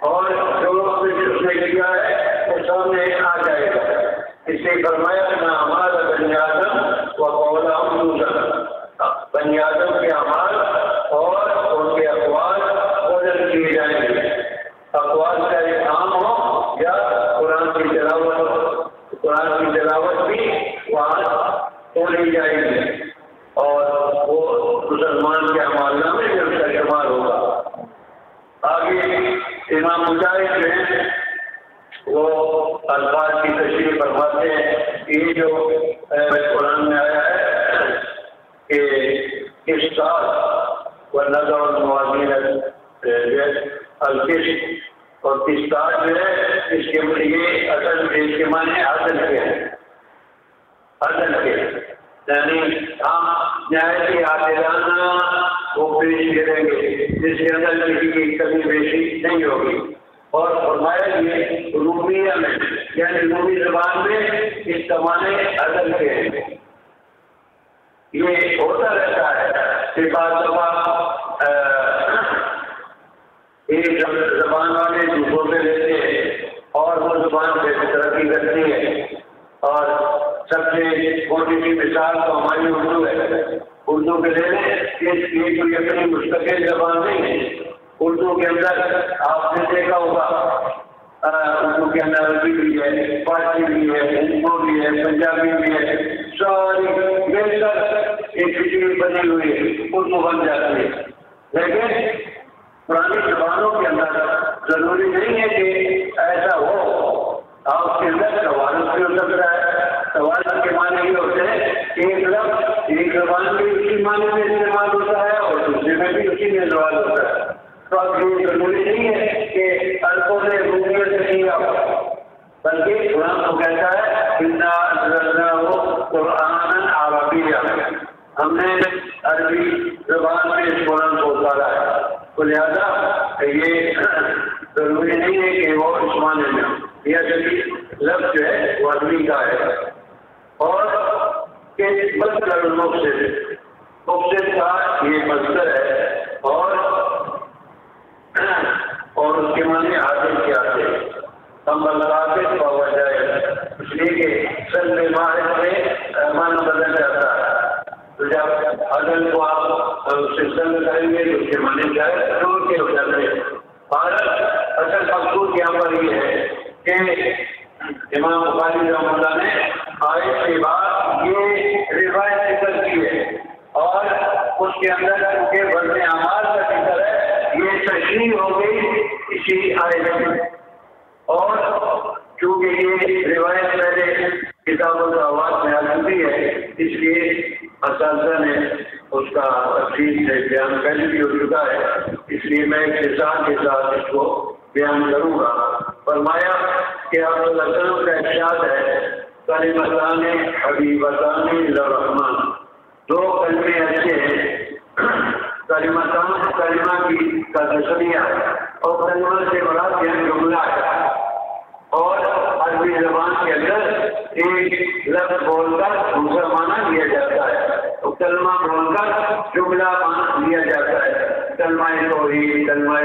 اور جو اس نے کیا ہے وہ سامنے آ جائے گا. اس لیے فرمایا نہ ہمارا بنی آدم و قولا بنی آدم کے اعمال اور ان کے اقوال وزن کیے جائیں گے. اقوال کا ایک کام ہو یا قرآن کی تلاوت ہو، قرآن کی تلاوت بھی وہاں کھولی جائے گی اور وہ مسلمان کے اعمال نامے میں اس کا شمار ہوگا. آگے امام مجاہد میں وہ الفاظ کی تشریح فرماتے ہیں. یہ جو قرآن میں آیا ہے کہ اس سال و نظر الموازین القسط اور قسطاس جو ہے اس کے یہ اصل اس کے معنی عدل کے ہیں، عدل کے. یعنی ہم نہایت عادلانہ وہ پیش کریں گے جس کے اندر کسی کی کمی بیشی نہیں ہوگی. اور فرمایا یہ رومیہ میں یعنی رومی زبان میں اس زمانے عدل کے ہیں. یہ ہوتا رہتا ہے کہ بعض دفعہ ایک زبان والے دوسروں سے لیتے ہیں اور وہ زبان سے ترقی کرتی ہے. اور سب سے موٹی سی مثال تو ہماری اردو ہے. اردو کے لیے یہ کوئی اپنی مستقل زبان نہیں ہے. اردو کے اندر آپ نے دیکھا ہوگا اردو کے اندر عربی بھی ہے, فارسی بھی ہے, اردو بھی ہے, پنجابی بھی ہے, ساری مل کر ایک چیز بنی ہوئی ہے, اردو بن جاتی ہے. لیکن پرانی زبانوں کے اندر ضروری نہیں ہے کہ ایسا ہو. آپ کے اندر توارث بھی ہو سکتا ہے. توارث کے معنی یہ ہوتے ہیں کہ ایک لفظ ایک زبان میں اسی معنی میں استعمال ہوتا ہے اور دوسرے میں بھی اسی میں استعمال ہوتا ہے. تو اب یہ ضروری نہیں ہے کہ الفوں نے رومیت سے کیا بلکہ قرآن کو کہتا ہے اِنَّا أَنزَلْنَاهُ قُرْآنًا عَرَبِيًّا, ہم نے عربی زبان میں اس قرآن کو اتارا ہے. تو لہٰذا یہ ضروری نہیں ہے کہ وہ اس معنی میں یہ لفظ جو ہے وہ عربی کا ہے. اور کہ مصدر المفسد کا یہ مصدر ہے اور اس کے معنی عادل کیا تھے. ہم بلغاتے پاوا جائے اس لیے کہ سلم ماہر میں معنی بدل جاتا ہے. تو جب عدل کو آپ سلسل کریں گے تو اس کے معنی کیا ہے ضرور کے ہو جاتے ہیں. اصل مقصود یہاں پر یہ ہے کہ امام بخاری رحمۃ اللہ نے آیت کے بعد یہ روایت ذکر کی ہے اور اس کے اندر کیونکہ وزن اعمال کا ذکر ہے یہ تشریح ہو گئی اسی آیت میں. اور چونکہ یہ روایت پہلے کتاب الدعوات میں آ چکی ہے اس لیے اساتذہ نے اس کا تفصیل سے بیان پہلے بھی ہو چکا ہے. اس لیے میں اختصار کے ساتھ اس کو بیان کروں گا. فرمایا کہ آپ صلی اللہ علیہ وسلم کا ارشاد ہے کلمتان حبیبتان للرحمن, دو کلمے ایسے ہیں کلمتان کلمہ کی کا تسمیہ ہے اور کلمہ سے مراد یہ جملہ ہے. اور عربی زبان کے اندر ایک لفظ بول کر دوسرا معنی لیا جاتا ہے. تو کلمہ بول کر جملہ معنی لیا جاتا ہے. کلمہ توحید کلمہ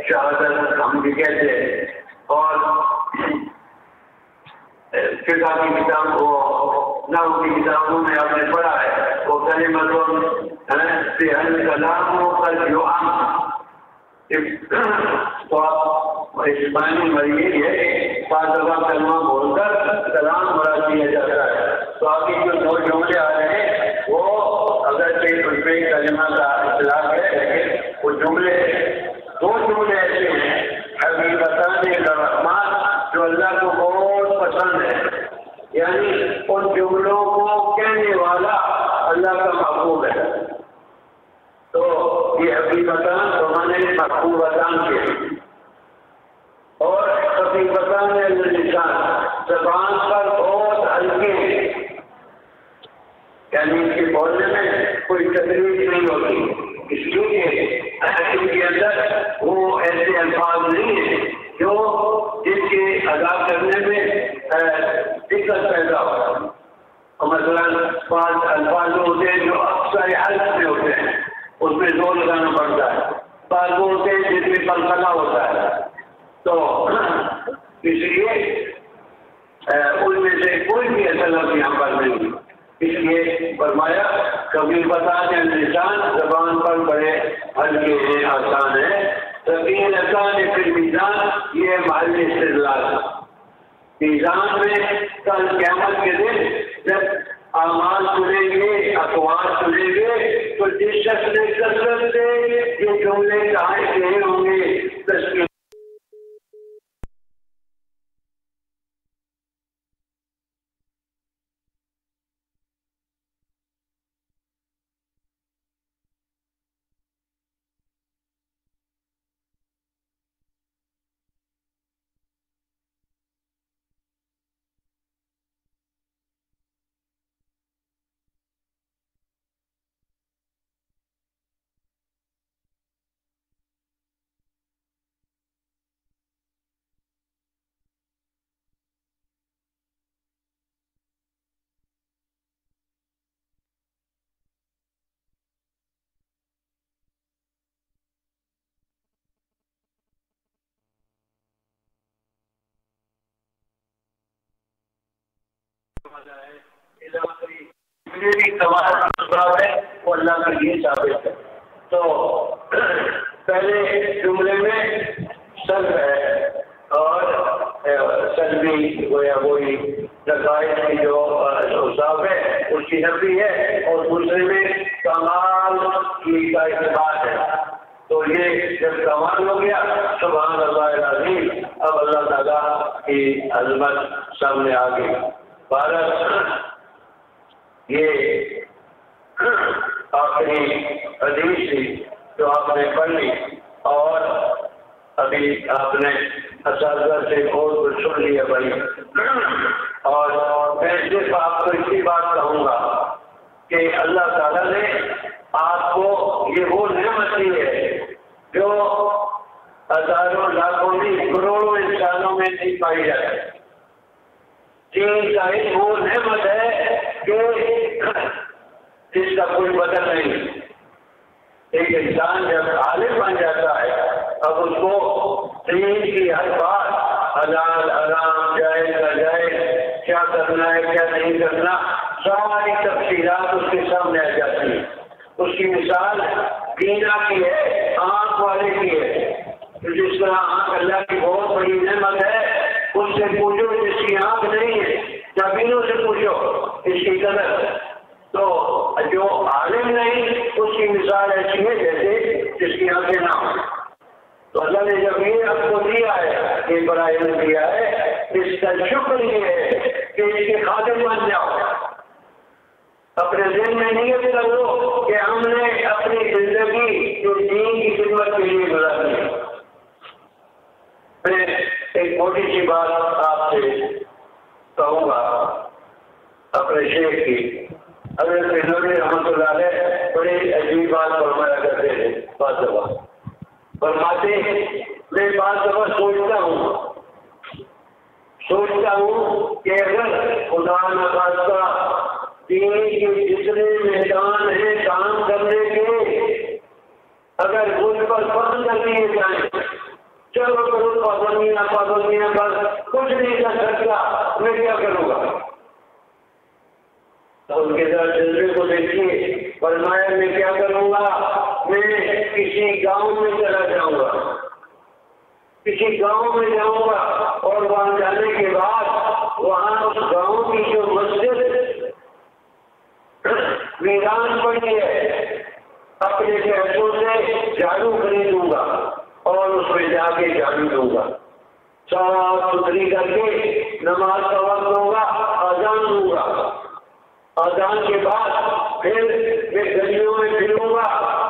شہادت ہم بھی کہتے ہیں. اور فقہ کی کتاب کو نحو کی کتابوں میں آپ نے پڑھا ہے وہ کلمہ سے الکلام و قلب تو آپ اس معنی میں یہ ہے بعض دفعہ کلمہ بول کر کلام مراد دیا جاتا ہے. تو آگے جو دو جملے آ رہے ہیں وہ اگر ان پہ کلمہ کا اطلاق ہے لیکن وہ جملے دو جملے ایسے ہیں حبیبتان للرحمن جو اللہ کو بہت پسند ہے. یعنی ان جملوں کو کہنے والا اللہ کا محبوب ہے. تو یہ حبیبتان زمانے محبوبتان کے اور حبیبتان للسان زبان پر بہت ہلکے یعنی ان کے بولنے میں کوئی تکلیف نہیں ہوتی. اس لیے ان کے اندر وہ ایسے الفاظ نہیں ہیں جو جن کے ادا کرنے میں دقت پیدا ہو. مثلاً بعض الفاظ ہوتے ہیں جو اکثر حلق میں ہوتے ہیں اس میں زور لگانا پڑتا ہے. بعض وہ ہوتے ہیں جس میں پلکنا ہوتا ہے. تو اس لیے ان میں سے کوئی بھی ایسا لفظ یہاں پر نہیں. اس لیے فرمایا کبھی بتانے نشان زبان پر بڑے ہلکے ہیں آسان ہے. تقین آسان پھر میزان یہ محل استدلال میزان میں کل قیامت کے دن جب اعمال سنیں گے اقوال سنیں گے تو جس شخص نے کثرت سے یہ جملے کہاں کہے ہوں گے تشکیل والا ہے آخری میری تمام اسباب ہے وہ اللہ کا یہ ثابت ہے. تو پہلے جملے میں سلب ہے اور سلبی گویا وہی نقائص کی جو اوصاف ہے اس کی نفی ہے اور دوسرے میں کمال کی کا اثبات ہے. تو یہ جب کمال ہو گیا سبحان اللہ العظیم اب اللہ تعالیٰ کی عظمت سامنے آ گئی. بھارت یہ آخری حدیث تھی جو آپ نے پڑھ لی اور ابھی آپ نے اساتذہ سے بہت کچھ سن لیا بھائی. اور میں صرف آپ کو اسی بات کہوں گا کہ اللہ تعالیٰ نے آپ کو یہ وہ نعمت دی ہے جو ہزاروں لاکھوں نہیں کروڑوں انسانوں میں نہیں پائی جاتی. دین کا ایک وہ نعمت ہے کہ جس کا کوئی بدل نہیں. ایک انسان جب عالم بن جاتا ہے اب اس کو دین کی ہر بات حلال حرام جائز ناجائز کیا کرنا ہے کیا نہیں کرنا ساری تفصیلات اس کے سامنے آ جاتی ہیں. اس کی مثال بینا کی ہے آنکھ والے کی ہے. جس طرح آنکھ اللہ کی بہت بڑی نعمت ہے اس سے پوچھو جس کی آنکھ نہیں ہے یا بینوں سے پوچھو اس کی قدر. تو جو عالم نہیں اس کی مثال ایسی ہے جیسے جس کی آنکھیں نہ ہوں. تو اللہ نے جب یہ آپ کو دیا ہے یہ بڑا علم دیا ہے اس کا شکر یہ ہے کہ اس کے خادم بن جاؤ. اپنے ذہن میں نیت کر لو کہ ہم نے اپنی زندگی جو دین کی خدمت کے لیے گزار دی. میں ایک موٹی سی بات آپ سے کہوں گا اپنے شیخ کی. حضرت نبی رحمۃ اللہ علیہ بڑی عجیب بات فرمایا کرتے تھے. بعض دفعہ فرماتے میں بعض دفعہ سوچتا ہوں کہ اگر خدا نخواستہ دین کے جتنے میدان ہیں کام کرنے کے اگر مجھ پر بند کر دیے جائیں چلو کرو پابندیاں بس کچھ نہیں کر سکتا میں کیا کروں گا. ان کے ساتھ جذبے کو دیکھیے فرمایا میں کیا کروں گا میں کسی گاؤں میں چلا جاؤں گا کسی گاؤں میں جاؤں گا اور وہاں جانے کے بعد وہاں اس گاؤں کی جو مسجد ویران پڑی ہے اپنے پیسوں سے جھاڑو خریدوں گا اور اس میں جا کے جھاڑو دوں گا صاف ستھری کر کے نماز کا وقت ہوگا اذان دوں گا. اذان کے بعد پھر میں گلیوں میں پھروں گا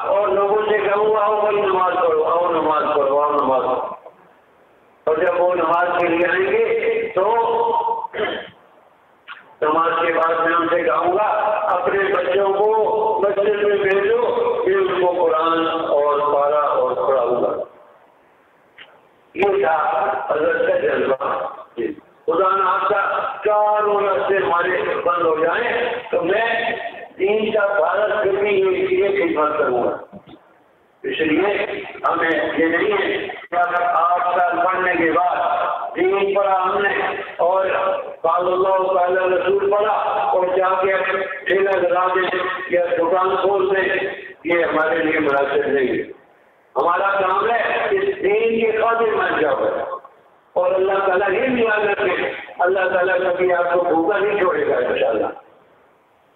اور لوگوں سے کہوں گا آؤ بھائی نماز پڑھو آؤ نماز پڑھو آؤ نماز پڑھو. اور جب وہ نماز کے لیے آئیں گے تو نماز کے بعد میں ان سے کہوں گا اپنے بچوں کو مسجد میں بھیجو پھر ان کو قرآن اور پارا اور پڑھاؤں گا. یہ تھا حضرت کا جذبہ. خدا نہ خاصہ چاروں راستے ہمارے بند ہو جائیں تو میں دین کا بھارت پھر بھی یہ خدمت کروں گا. اس لیے ہمیں یہ نہیں ہے کہ 8 سال پڑھنے کے بعد دین پڑھا ہم نے اور قال اللہ قال رسول پڑھا اور جا کے ٹھیلا لگا دیں یا دکان کھول دیں یہ ہمارے لیے مناسب نہیں ہے. ہمارا کام ہے اس دین کے خادم بن جاؤ اور اللہ تعالیٰ ہی ملا کر کے اللہ تعالیٰ کبھی آپ کو بھوکا نہیں چھوڑے گا انشاءاللہ.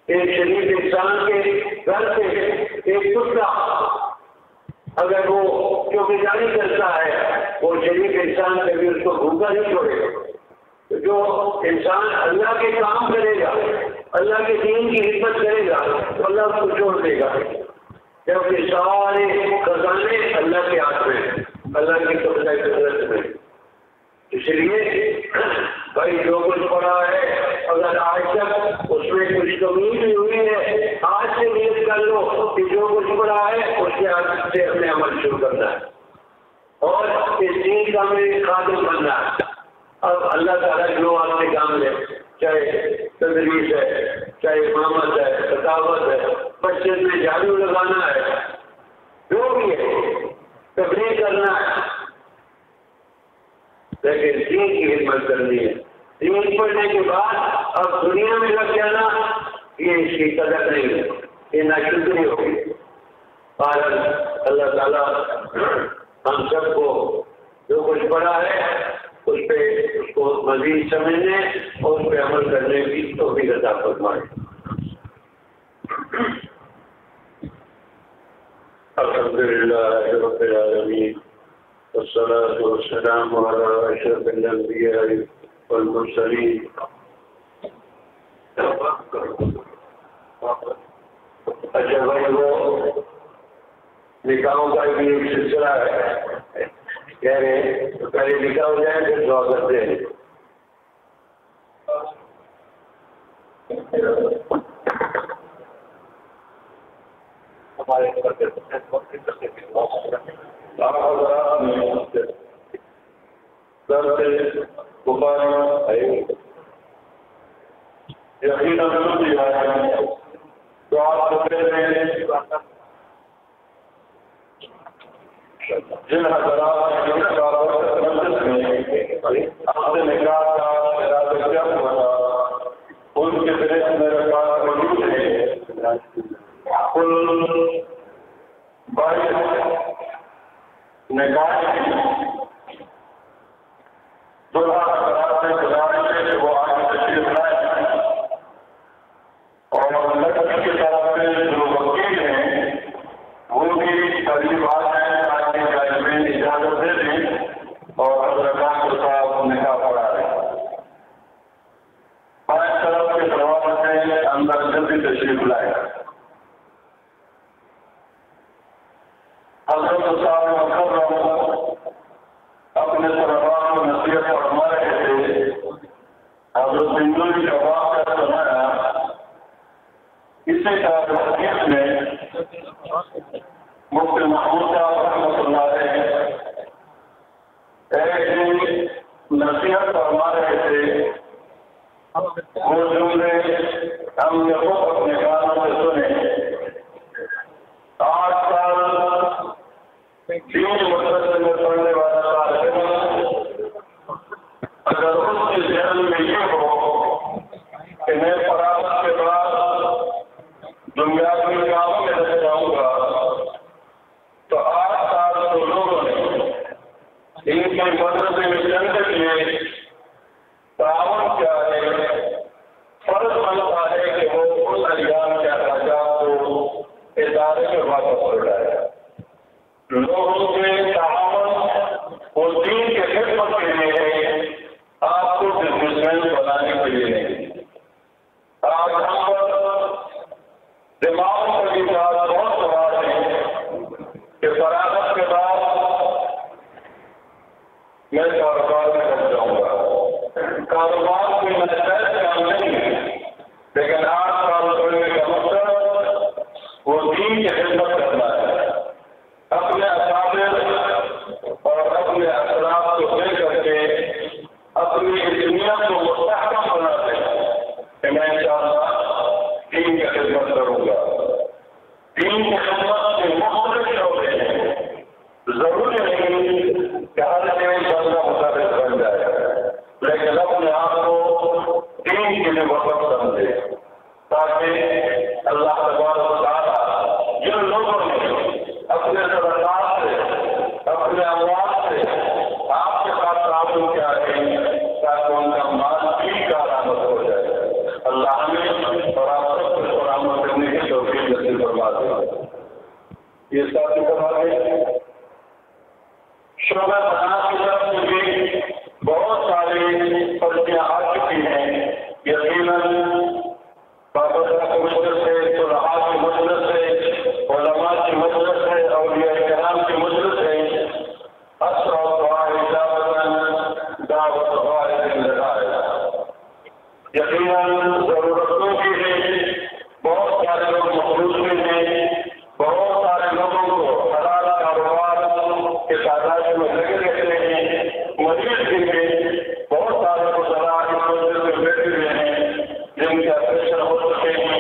ایک شریف انسان کے گھر سے ایک کتا اگر وہ جو گزاری کرتا ہے وہ شریف انسان کبھی اس کو بھوکا نہیں چھوڑے گا. جو انسان اللہ کے کام کرے گا اللہ کے دین کی خدمت کرے گا تو اللہ اس کو چھوڑ دے گا. جبکہ سارے خزانے اللہ کے ہاتھ میں اللہ کی قدرت میں. اس لیے بھائی جو کچھ پڑھا ہے اگر آج تک اس میں کچھ کمی بھی ہوئی ہے آج سے نیت کر لو کہ جو کچھ پڑھا ہے اس کے ہاتھ سے اپنے عمل شروع کرنا ہے اور اس دین کا میں خادم بننا ہے. اب اللہ تعالیٰ جو آپ سے کام لے چاہے تدریس ہے چاہے امامت ہے خطابت ہے مسجد میں جھاڑو لگانا ہے جو بھی ہے تبلیغ کرنا ہے لیکن دین کی خدمت کرنی ہے. دین پڑھنے کے بعد اب دنیا میں لگ جانا یہ اس کی قدر نہیں ہے، یہ ناشکری ہوگی۔ اور اللہ تعالیٰ ہم سب کو جو کچھ پڑھا ہے اس پہ اس کو مزید سمجھنے اور اس پہ عمل کرنے کی توفیق عطا فرمائے۔ الحمدللہ رب العالمین والصلاة والسلام علی اشرف الانبیاء والمرسلین۔ اچھا بھائی، وہ نکاحوں کا بھی ایک سلسلہ ہے، کہہ رہے پہلے نکاح ہو جائے پھر دعا کرتے ہیں۔ ہمارے جن حضرات اپنے نکاح کا ارادہ کیا ہوا ان کے ذریعے میرا کام موجود ہے۔ کل 22 نکاح دولہا حضرات نے بلائے کہ وہ آگے تشریف لائے، اور لڑکی کی طرف سے جو وکیل ہیں وہ بھی تجربات ہیں اجازت دے دیں اور حضرات کے ساتھ نکاح پڑھا رہے۔ 5 طرف کے جواب سے اندر جلدی تشریف لائے۔ حضرت صاحب مکرم اپنے طلباء کو نصیحت فرما رہے تھے۔ حضرت بندوی کا واقعہ سنایا، اسی طرح حدیث میں مفتی محمود صاحب رحمۃ اللہ علیہ ایک دن نصیحت فرما رہے تھے، وہ جملے ہم نے خود اپنے کانوں سے سنے۔ 8 سال 3 مدرسے میں پڑھنے والا طالب علم اگر اس کے ذہن میں یہ ہو کہ میں فراغت کے بعد دنیاوی کاموں میں لگ جاؤں گا، تو 8 سال تو لوگوں نے ان کے مدرسے میں جانے کے لیے تعاون کیا ہے، فرض بنتا ہے کہ وہ ان ایام کے اخراجات کو ادارے میں واپس کر جائے۔ لوگوں کے تعاون وہ دین کے خدمت کے لیے ہے، آپ کو بزنس مین بنانے کے لیے نہیں۔ آج ہم دماغوں پر بھی بات بہت سوال ہے کہ فراغت کے بعد میں کاروبار میں بن جاؤں گا۔ کاروبار کوئی نجائز کام نہیں ہے، لیکن 8 سال پڑھنے کا مقصد وہ دین کی خدمت کرنا ہے۔ اپنے اکابر اور اپنے اثرات کو لے کر کے اپنی دنیا کو مستحکم بنا دیں کہ میں انشاءاللہ دین کی خدمت کروں گا۔ دین کی خدمت کے مختلف شعبے ہیں، ضروری نہیں کہ ہر ایک بندہ مطابق بن جائے، لیکن اپنے آپ کو دین کے لیے وقت سمجھے، تاکہ اللہ تبارک و تعالیٰ جن لوگوں نے اپنے صدقات سے اپنے اموال سے آپ کے ساتھ تعاون کیا ہے، تاکہ ان کا مال بھی کارآمد ہو جائے۔ اللہ ہمیں اور آپ سب کو برآمد کرنے کی توفیق نصیب فرما دے۔ یہ ساتھی فرمائے شعبہ بنا کی طرف سے بھی بہت ساری پرچیاں آ چکی ہیں، یقیناً بابر کی مجلس سے، صلحاء کی مجلس سے، علماء کی مجلس سے، اولیاء کرام کی مجلس سے، اثر و دعا اجابتاً دعوت غائب لگائے۔ یقیناً ضرورتوں کی ہے، بہت سارے لوگ مخلوق میں ہیں، بہت سارے لوگوں کو حلال کاروبار کے تعداد میں لگے رہتے ہیں، مزید بھی بہت سارے کو ذرائع میں بیٹھے ہوئے ہیں جن کے آپریشن ہو سکے ہیں،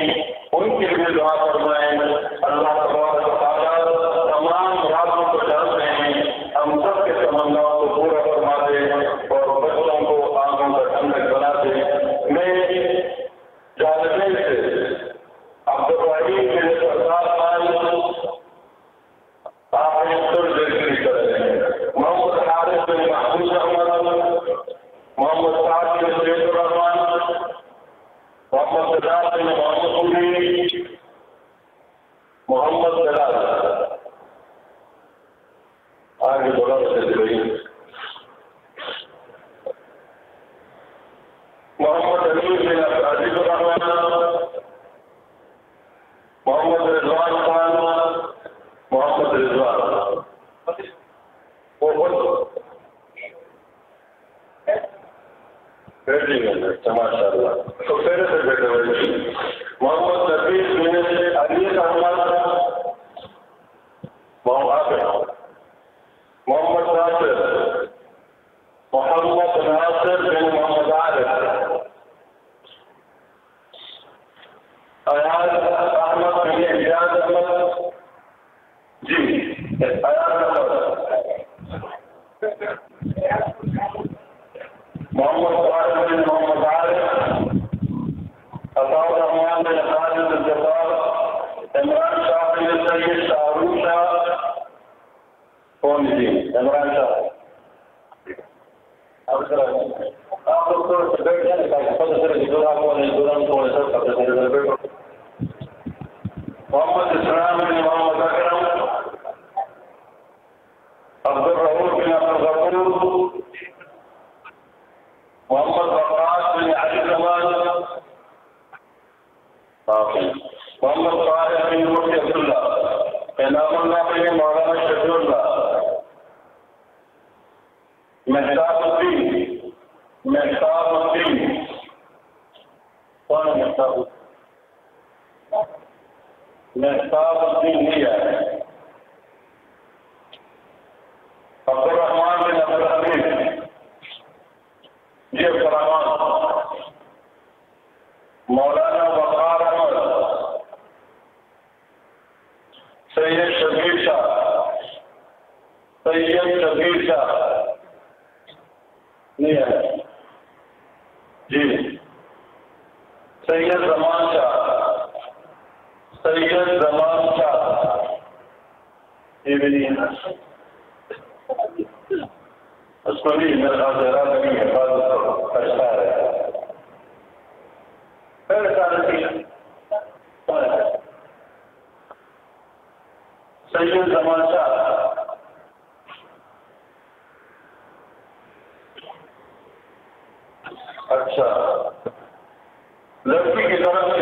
محمد بلال آگے بولا محمد امین بن عزیز الرحمان، محمد رضوان خان، محمد رضوان ماشاء اللہ. تو پہلے سے بیٹھے ہوئے محمد نفیس بن علی احمد، محمد ناصر، محمد ناصر بن محمد عارف، ایاز احمد بن اعجاز احمد، جی ایاز احمد، محمد طاہر بن محمد عارف، عطاء الرحمان بن خالد الجبار، عمران شاہ بن سید شاہرو شاہ، کون جی عمران شاہ، آپ لوگ تو بیٹھ جائیں محمد اسلام بن محمد اکرم، عبد الرؤوف بن عبد الغفور، محمد وقاص بن علی زمان، محمد طاہر بن مفتی عبداللہ، انعام اللہ بن مولانا شفیع اللہ، مہتاب الدین، مہتاب الدین کون ہے مہتاب؟ مہتاب الدین نہیں ہے. عبد الرحمان بن عبد الحمید، جی عبد الرحمان، مولانا وقار احمد، سید شبیر شاہ، سید شبیر شاہ نہیں ہے جی، سید زمان شاہ، سید زمان شاہ یہ بھی نہیں ہے. اس کو بھی میرے خیال سے رات نہیں ہے، بعض فیصلہ ہے پھر سارے سید زمان شاہ. اچھا لڑکی کی طرف سے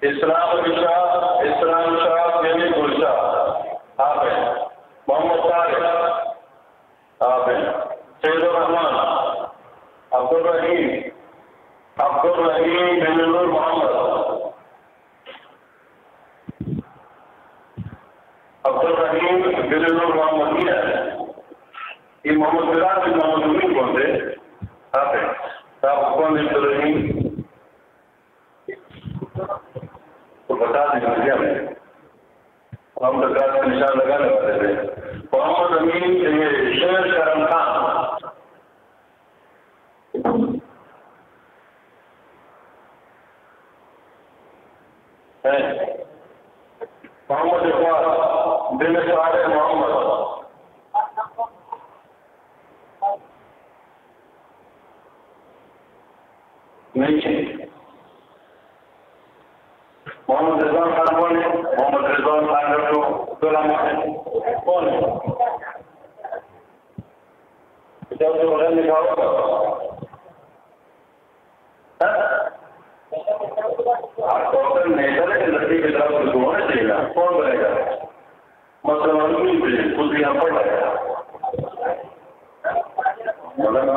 اسلام شاہ یعنی گلشاہ آپ ہیں، محمد طارق آپ ہیں، سید الرحمان، عبد الرحیم بن نور محمد، عبد الرحیم بن نور محمد یہ محمد بلال بن محمد امین کون تھے؟ آپ ہیں آپ کون عبد الرحیم تو بتا دیجیے ہمیں، ہم درکار کا نشان لگانے والے تھے. محمد امین یہ شیر کرم خان، محمد اقبال بن صالح محمد، نہیں محمد رضوان خان کون ہے؟ محمد رضوان خان کو کون ہے؟ جب جو بغیر لکھا ہوگا آپ کو اگر نیچر ہے کہ لڑکی کی طرف سے ہونا چاہیے نا، کون بنے گا؟ مسلمان خود یہاں پڑھ رہا ہے مولانا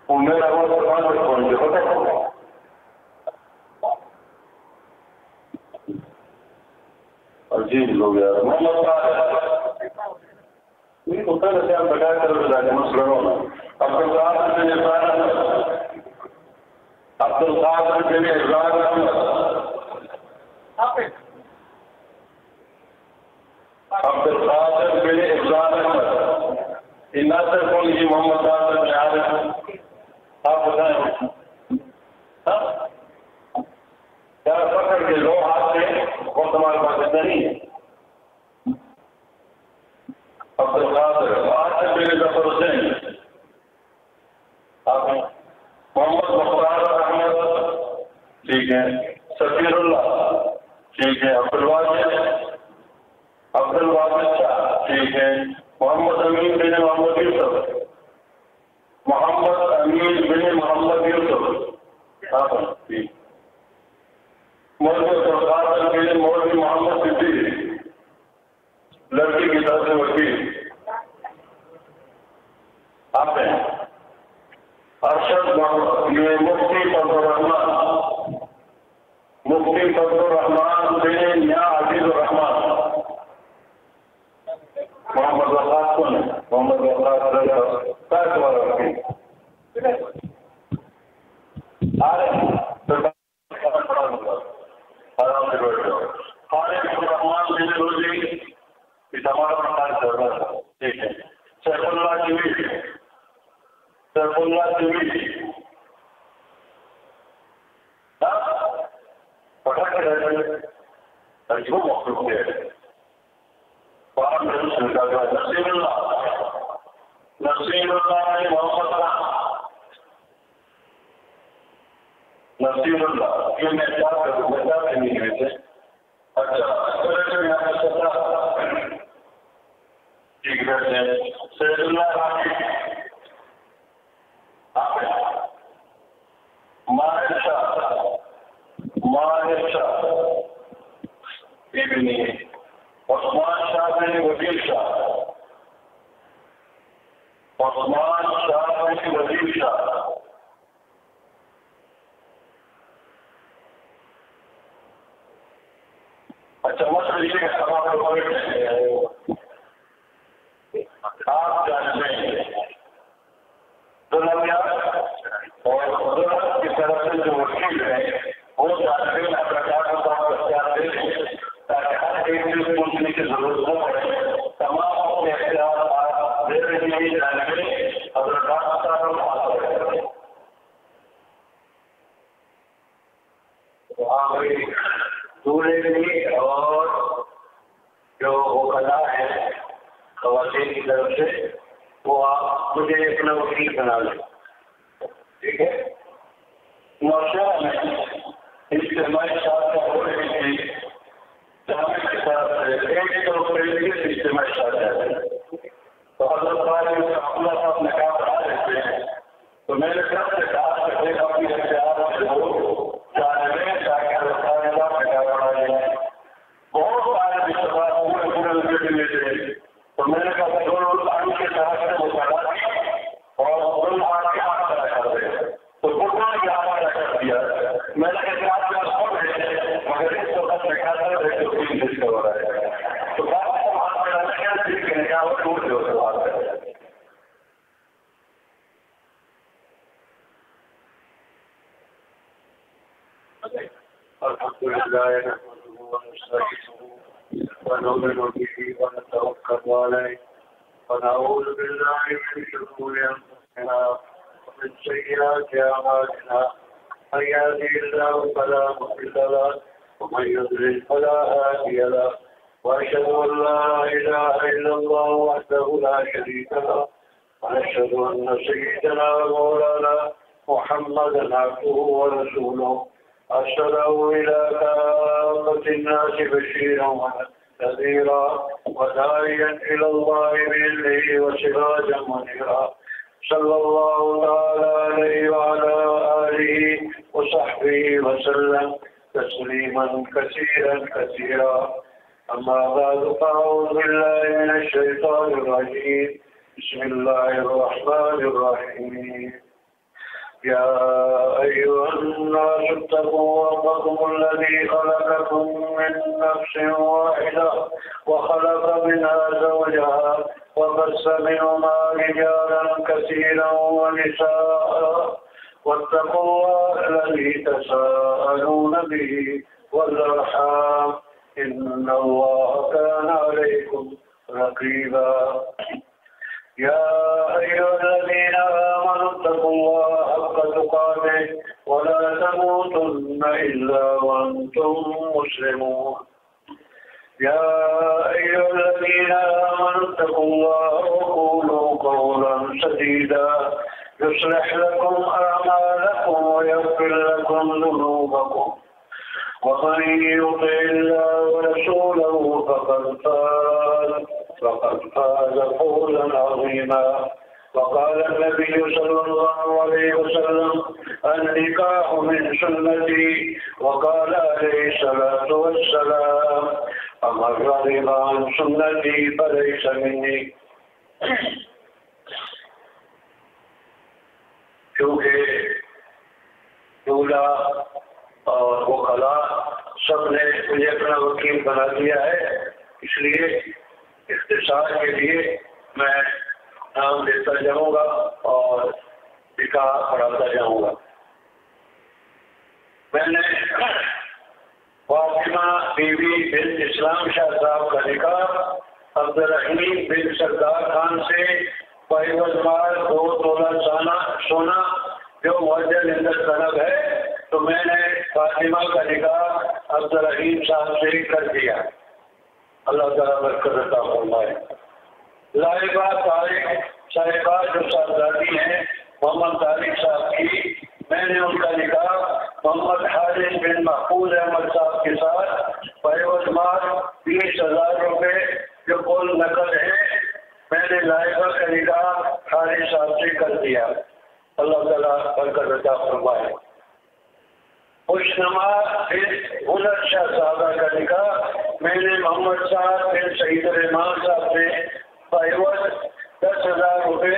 وہ میرا وہ مسلمان کون سے پتہ عجیب لوگ یار. محمد طاہر نہیں ہوتا ہے ہم بتا کر مسلم ہونا. عبد القادر بن احسان احمد، عبد القادر بن احسان احمد، عبد القادر بن احسان احمد، ان ناصر کون جی؟ محمد ناصر بن عارف، آپ بتائیں کیا پکڑ کے لو ہاتھ سے اور تمہارے پاس اتنا نہیں ہے. عبد القادر بن ظفر حسین، آپ محمد مختار احمد، ٹھیک ہے. سفیر اللہ، ٹھیک ہے. عبد الواحد شاہ. ٹھیک ہے. محمد امین بن محمد یوسف. محمد امین بن محمد یوسف. ٹھیک. مولوی سرکار بن مولوی محمد صدیق. لڑکی کی طرف سے وکیل. آپ ہیں ارشد یہ مفتی فضل الرحمان. مفتی فضل الرحمان بن میاں عزیز الرحمان. محمد وقاص کون ہے؟ محمد وقاص آرام سے بیٹھو. خالد الرحمان بن روزی ہمارا مکان چل رہا تھا. ٹھیک ہے. سیف اللہ جوید. سیف اللہ جوید پڑھا کے رہتے جو مخلوق ہے. نصیر اللہ. نصیر اللہ محمد خان. نصیر اللہ یہ میں کیا کروں بتا کے نہیں رہتے. اچھا ٹھیک ہے. سید اللہ راکی. ماہر شاہ. ماہر شاہ یہ بھی نہیں ہے. عثمان شاہ بن وزیر شاہ. عثمان شاہ بن وزیر شاہ. اچھا مسئلہ یہ ہے آپ جانتے ہیں دنیا اور قدرت کی طرف سے جو وکیل ہے وہ جانتے ہیں پرکار کو کام اختیار دے دیں تاکہ ہر ایک چیز پوچھنے کی ضرورت نہ پڑے. تمام اپنے اختیارات دے رہے ہیں جانتے اور دولے بھی اور جو وکلا ہے خواتین کی طرف سے وہ آپ مجھے اپنا وکیل بنا لیں. ٹھیک ہے. معاشرہ میں اجتماعی شادی ہو رہی تھی جامع کے ساتھ ایک اجتماعی شادی ہے تو حضرت اپنا ساتھ نکاح بنا لیتے ہیں. تو میرے گھر سے کہا کہ اپنی اختیار سے ہو جاننے تاکہ بہت سارے رشتے دار پورے لگے لیتے ہیں. تو میں نے کہا آن کے طرح سے وہ بڑھا دیا اور آن کے ہاتھ کر دے تو بڑھنا کے ہاتھ کر دیا. میں نے کہا مگر اس وقت لکھا تھا ہو رہا ہے تو بات ہاتھ میں ڈالنے کا نکاح اور ٹوٹ جو بات ہے. الحمد لله نحمده ونستعينه ونؤمن به ونتوكل عليه ونعوذ بالله من شرور انفسنا ومن سيئات اعمالنا. من يهده الله فلا مضل له ومن يضلل فلا هادي له. واشهد ان لا اله الا الله وحده لا شريك له ونشهد ان سيدنا ومولانا محمدا عبده ورسوله أرسله إلى كافة الناس بشيرا ونذيرا وداعيا إلى الله بإذنه وسراجا منيرا. صلى الله تعالى عليه وعلى آله وصحبه وسلم تسليما كثيرا كثيرا. أما بعد فأعوذ بالله من الشيطان الرجيم. بسم الله الرحمن الرحيم. يا أيها الناس اتقوا ربكم الذي خلقكم من نفس واحدة وخلق منها زوجها وبث منهما رجالا كثيرا ونساء واتقوا الله الذي تساءلون به والأرحام إن الله كان عليكم رقيبا. يا أيها الذين آمنوا اتقوا الله حق تقاته ولا تموتن إلا وأنتم مسلمون. يا أيها الذين آمنوا اتقوا الله وقولوا قولا سديدا يصلح لكم أعمالكم ويغفر لكم ذنوبكم ومن يطع الله ورسوله فقد فاز فوزا عظيما. وقال النبي صلى الله عليه وسلم النكاح من سنتي. وقال عليه الصلاة والسلام من رغب عن سنتي فليس مني. کیونکہ دولہا اور وکلا سب نے مجھے اپنا وکیل بنا دیا ہے، اس لیے اختصار کے لیے میں نام دیتا جاؤں گا اور نکاح پڑھاتا جاؤں گا. میں نے فاطمہ بیوی بن اسلام شاہ صاحب کا نکاح عبدالرحیم بن سردار خان سے پائیوز مال 2 تولہ سونا جو معجل اندر طلب ہے، تو میں نے فاطمہ کا نکاح عبدالرحیم صاحب سے کر دیا. اللہ تعالیٰ برکت عطا فرمائے. لائبہ طارق صاحبہ جو صاحبزادی ہیں محمد طارق صاحب کی، میں نے ان کا نکاح محمد حارث بن محفوظ احمد صاحب کے ساتھ پائیوز مال 20,000 روپے جو کل نقد ہے، میں نے لائبہ کا نکاح حارث صاحب سے کر دیا. اللہ تعالیٰ برکت عطا فرمائے. خوشنما بن غلط شاہ صاحبہ کا نکاح میں نے محمد صاحب بن سعید الرحمان صاحب سے پائیوز 10,000 روپے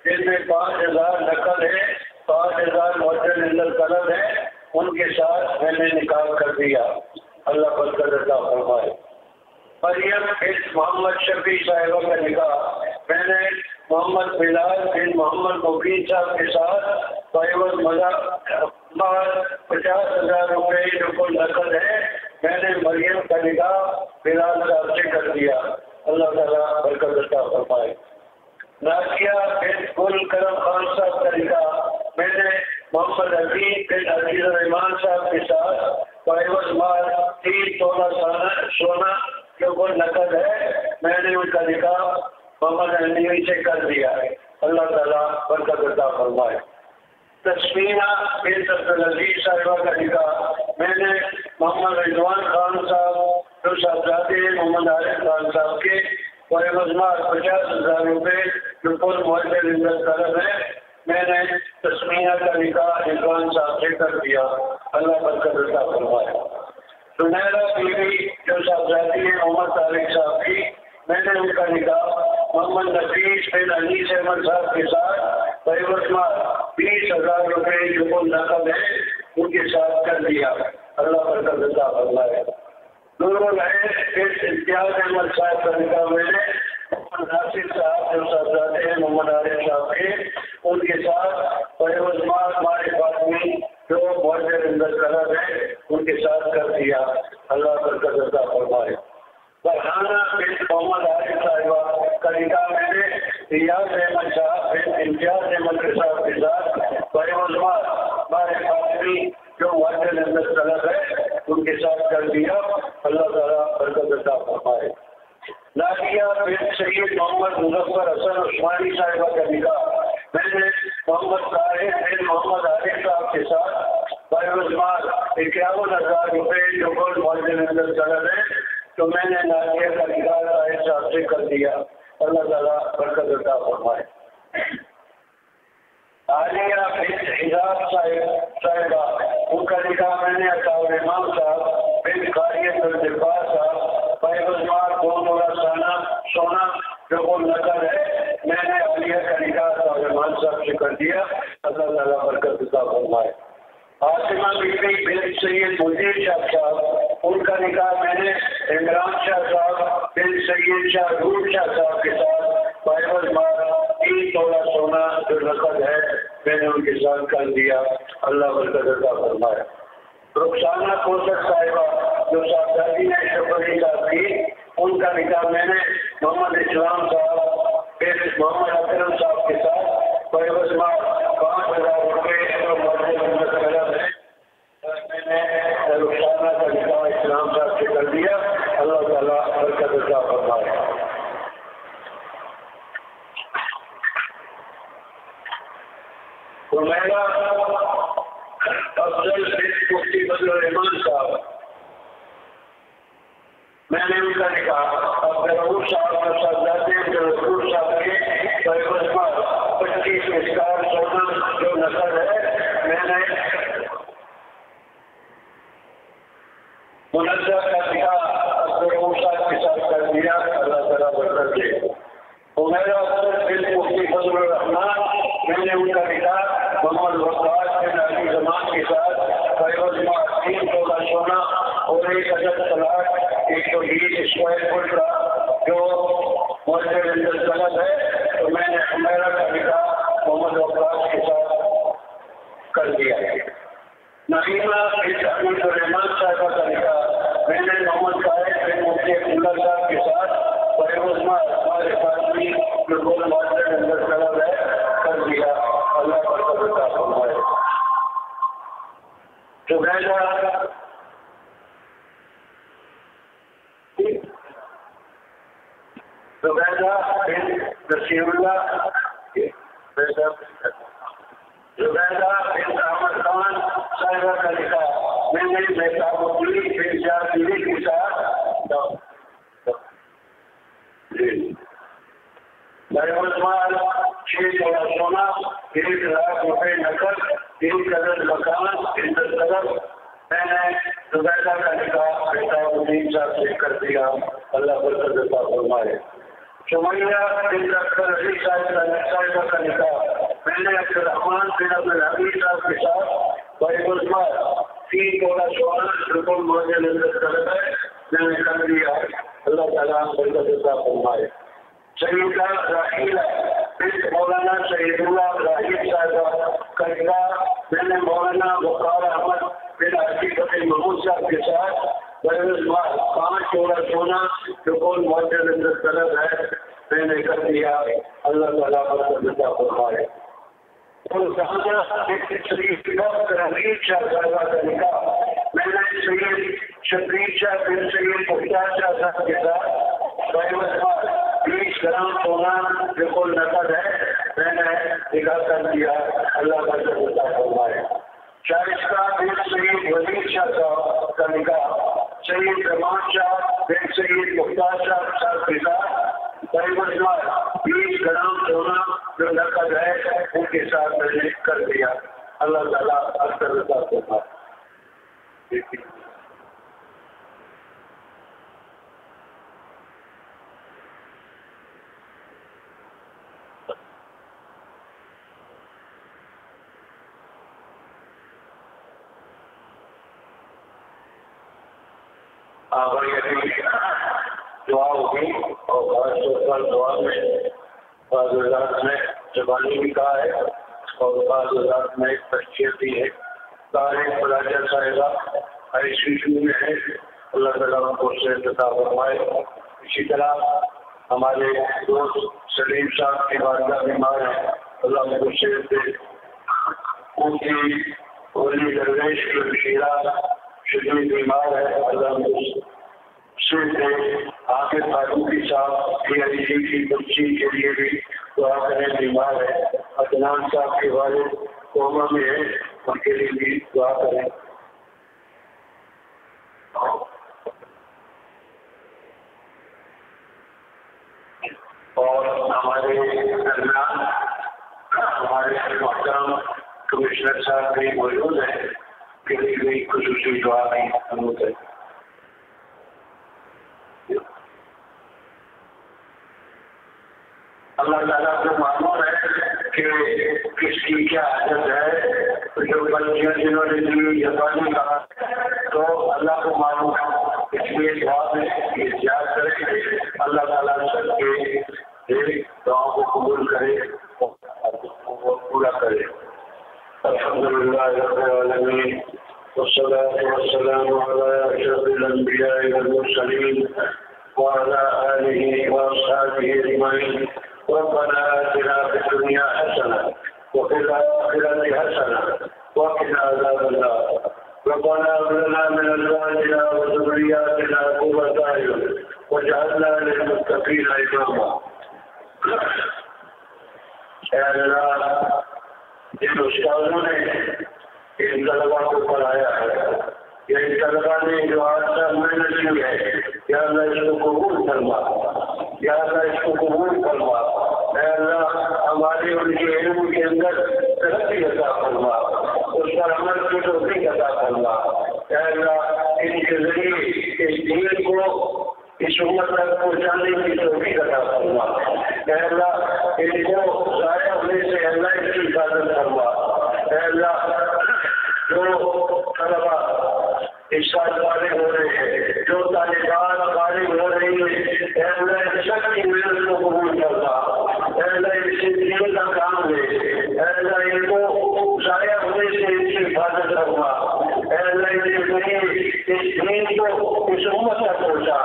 جن میں 5,000 نقد ہے، 5,000 معجل اندر طلب ہے، ان کے ساتھ میں نے نکاح کر دیا. اللہ برکت عطا فرمائے. مریم بن محمد شفیع صاحبہ کا نکاح میں نے محمد بلال بن محمد مبین صاحب کے ساتھ پائیوز مال 50,000 روپے جو کل نقد ہے، میں نے مریم کا نکاح بلال صاحب سے کر دیا. اللہ تعالیٰ برکت عطا فرمائے. نازیہ بن گل کرم خان صاحب کا نکاح میں نے محمد عزیز بن عزیز الرحمان صاحب کے ساتھ پائیوز مال 3 تولہ سونا جو کل نقد ہے، میں نے ان کا نکاح محمد علی سے کر دیا ہے. اللہ تعالیٰ برکت عطا فرمائے. تسمینہ بنت عبدالعزیز صاحبہ کا نکاح میں نے محمد رضوان خان صاحب جو صاحبزادے محمد عارف خان صاحب کے پائیوز مال 50,000 روپے جو کل معجل اندر طلب ہے، میں نے تسمینہ کا نکاح رضوان صاحب سے کر دیا. اللہ برکت عطا فرمائے. سنیرہ بیوی جو صاحبزادی ہے محمد طارق صاحب کی، میں نے ان کا نکاح محمد نفیس بن انیس احمد صاحب کے ساتھ پائیوز مال 20,000 روپے جو کل نقد ہے، ان کے ساتھ کر دیا. اللہ برکت عطا فرمائے. نور العین بن امتیاز احمد صاحب کا نکاح میں نے محمد ناصر صاحب جو صاحبزادے ہیں محمد عارف صاحب کے، ان کے ساتھ پائیوز مال ہمارے فاطمی جو معجل اندر طلب ہے، ان کے ساتھ کر دیا. اللہ برکت عطا فرمائے. فرحانہ بن محمد عارف صاحبہ کا نکاح میں نے ریاض احمد صاحب بن امتیاز احمد صاحب کے ساتھ پائیوز مال ہمارے فاطمی جو معجل اندر طلب ہے، ان کے ساتھ کر دیا. اللہ تعالیٰ برکت عطا فرمائے. نازیہ بن سید محمد مظفر حسن عثمانی صاحبہ کا نکاح میں نے محمد طاہر بن محمد عارف صاحب کے ساتھ پائیوز مال 51,000 روپے جو کل معجل اندر طلب ہے، تو میں نے نازیہ کا نکاح طاہر صاحب سے کر دیا. اللہ تعالیٰ برکت عطا فرمائے. عالیہ بنت حجاب صاحبہ ان کا نکاح میں نے عطاء الرحمان صاحب بن قاریہ الدفاع صاحب پائیوز مال 2 تولہ سونا جو کل نقد ہے، میں نے عالیہ کا نکاح عطاء الرحمان صاحب سے کر دیا. اللہ تعالیٰ برکت عطا فرمائے. عاصمہ بیوی بن سید مدیر شاہ صاحب ان کا نکاح میں نے عمران شاہ صاحب بن سید شاہ روم شاہ صاحب کے ساتھ پائیوز مال 3 تولہ سونا جو نقد ہے، میں نے ان کے ساتھ کر دیا. اللہ برکت عطا فرمائے. رخسانہ کوثر صاحبہ جو صاحبزادی ہے شفری صاحب کی، ان کا نکاح میں نے محمد اسلام صاحب بن محمد اکرم صاحب کے ساتھ پائیوز مال 5,000 روپے جو معجل اندر طلب ہے، میں نے رخسانہ کا نکاح اسلام صاحب سے کر دیا. اللہ تعالیٰ برکت عطا فرمائے. افضل بن مفتی بدر الرحمان صاحب میں نے ان کا کہا اب ضرور صاحب کا ساتھ جاتے ہیں ضرور صاحب کے 25 اسکار سونا جو نسل ہے میں نے منظر کر دیا ضرور صاحب کے ساتھ کر دیا اللہ تعالیٰ برکت دے تو میرا دل مفتی فضل الرحمان میں نے ان کا کہا محمد وقاص بن علی زمان کے ساتھ 3 سونا اور 1,000 طلاق 120 اسکوائر فٹ کا جو مسجد اندر طلب ہے تو میں نے عمیرہ کا نکاح محمد وقاص کے ساتھ کر دیا ہے نعیمہ احمد الرحمان صاحبہ کا نکاح میں نے محمد طاہر بن مفتی عبداللہ صاحب کے ساتھ ہمارے پاس بھی جو مسجد اندر طلب ہے کر دیا اللہ برکت عطا فرمائے زبیدہ بن نصیر اللہ زبیدہ بن احمد خان صاحبہ کا نکاح میں نے مہتاب الدین بن جعفری کے ساتھ مال 6 تولا سونا 1 لاکھ روپے نقد 3 قدر مکان اندر طلب میں نے زبیدہ کا نکاح مہتاب الدین صاحب سے کر دیا اللہ برکت عطا فرمائے سمیہ بن اختر علی صاحبہ کا نکاح میں نے عبدالرحمان بن عبدالحمید صاحب کے ساتھ 3 تولا سونا بالکل مسجد اندر طلب ہے میں نے کر دیا اللہ تعالیٰ برکت عطا فرمائے سیدہ راحیلہ بنت مولانا سید اللہ راحیل صاحبہ کا نکاح میں نے مولانا وقار احمد بن عقیق محمود صاحب کے ساتھ 5 تولا سونا جو کون مسجد اندر طلب ہے میں نے کر دیا اللہ تعالیٰ برکت عطا فرمائے اور شریف رحیم شاہ صاحبہ کا نکاح میں نے سید شبیر شاہ بن سید مختار شاہ صاحب کے ساتھ 20 گرام سونا بالکل نقد ہے میں نے نکاح کر دیا اللہ برکت عطا فرمائے شائستہ بن سید وزیر شاہ صاحب کا نکاح سید رحمان شاہ بن سید مختار شاہ صاحب کے ساتھ 20 گرام سونا جو نقد ہے ان کے ساتھ میں نے کر دیا اللہ تعالیٰ اکثر عطا فرمائے دعا ہوگی اور دعا میں بعض حضرات نے زبانی بھی کہا ہے اور بعض حضرات میں تشکیل بھی ہے طارق فلاجہ صاحبہ ICU میں ہے اللہ تعالیٰ کو صحت عطا فرمائے اسی طرح ہمارے دوست سلیم صاحب کی والدہ بیمار ہیں اللہ کو صحت دے ان کی ولی درویش کی بشیرہ شدید بیمار ہے اللہ آگے فاروقی صاحب PIC کی بچی کے لیے بھی دعا کریں بیمار ہے عدنان صاحب کے والد کوما میں ہے ان کے لیے بھی دعا کریں اور ہمارے درمیان ہمارے محترم کمشنر صاحب بھی موجود ہیں کے لیے بھی خصوصی دعا کی ضرورت ہے اللہ تعالیٰ کو معلوم ہے کہ کس کی کیا حاجت ہے جو بچیاں جنہوں نے دی جاپانی کہا تو اللہ کو معلوم ہے اس لیے دعا میں یاد کریں اللہ تعالیٰ سب کے دعاؤں کو قبول کرے اور پورا کرے الحمدللہ رب العالمین والصلاة والسلام على أشرف الأنبياء والمرسلين وعلى آله وأصحابه أجمعين ربنا آتنا في الدنيا حسنة وفي الآخرة حسنة وقنا عذاب النار ربنا هب لنا من أزواجنا وذرياتنا قرة أعين واجعلنا للمتقين إماما. اے اللہ جن استادوں نے ان طلبا کو پڑھایا ہے یا ان طلبا نے جو آج تک محنت کی ہے یا اللہ اس کو قبول فرما، یا اللہ اس کو قبول فرما، اے اللہ ہمارے ان کے علم کے اندر ترقی عطا فرما، اس پر عمل کی توفیق عطا فرما، اے اللہ ان کے ذریعے اس دین کو اس امت تک پہنچانے کی توفیق عطا فرما، اے اللہ ان کو ضائع ہونے سے اللہ اس کی حفاظت فرما، اے اللہ جو طلبا اس سال فارغ ہو رہے ہیں، جو طالبات فارغ ہو رہی ہیں، اے اللہ سب کی محنت کو قبول کرنا، اے اللہ ان سے دین کا کام لے، اے اللہ ان کو ضائع ہونے سے ان کی حفاظت کرنا، اے اللہ ان کے ذریعے اس دین کو اس امت تک پہنچا،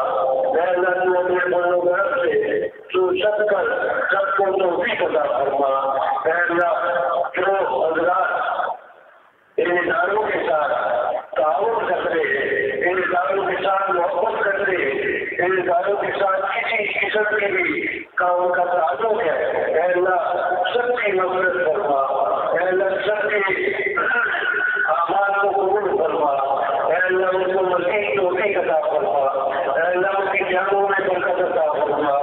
اے اللہ تو اپنے بڑوں طرف سے تو سب کر سب کو توفیق عطا فرما، اے اللہ جو حضرات ان اداروں کے ساتھ تعاون کرتے ہیں، ان اداروں کے ساتھ محبت کرتے ہیں، ان اداروں کے ساتھ کسی قسم کی بھی کام کا تعلق ہے، اے اللہ سب کی مدد فرما، اے اللہ سب کے اعمال کو قبول فرما، اے اللہ ان کو مزید توفیق عطا فرما، اے اللہ ان کی جانوں میں برکت عطا فرما،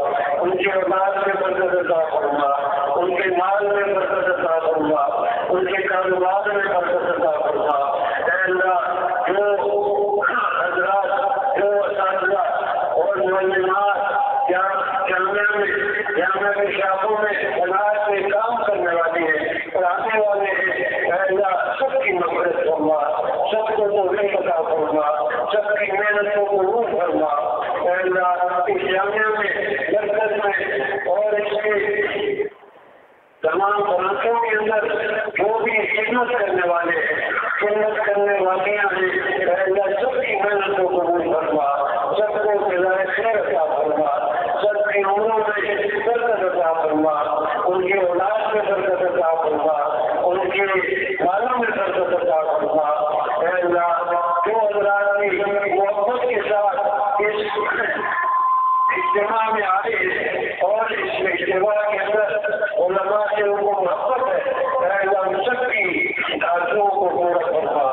ان کی اولاد میں برکت عطا فرما، ان کے مال میں برکت عطا فرما، ان کے کاروبار میں برکت عطا فرما، اے اللہ جو حضرات جو اساتذہ اور معلمات جامعہ کے شعبوں میں صنعت میں کام کرنے والے ہیں، پڑھانے والے ہیں، اے اللہ سب کی مغفرت فرما، سب کو توفیق عطا فرما، سب کی محنت کو قبول فرما، اے اللہ اس جامعہ میں مرکز میں اور اس کے تمام برانچوں کے اندر جو بھی خدمت کرنے والے ہیں، خدمت کرنے والیاں ہیں، اے اللہ سب کی محنت کو قبول فرما، سب کو جزائے خیر عطا فرما، سب کی عمروں میں برکت عطا فرما، ان کی اولاد میں برکت عطا فرما، ان کے مالوں میں برکت عطا فرما، اے اللہ جو حضرات کی محبت کے ساتھ اس اجتماع میں آئے اور اس اجتماع کے اندر علماء سے ان کو محبت ہے، اے اللہ ان سب کی آرزوؤں کو پورا فرما،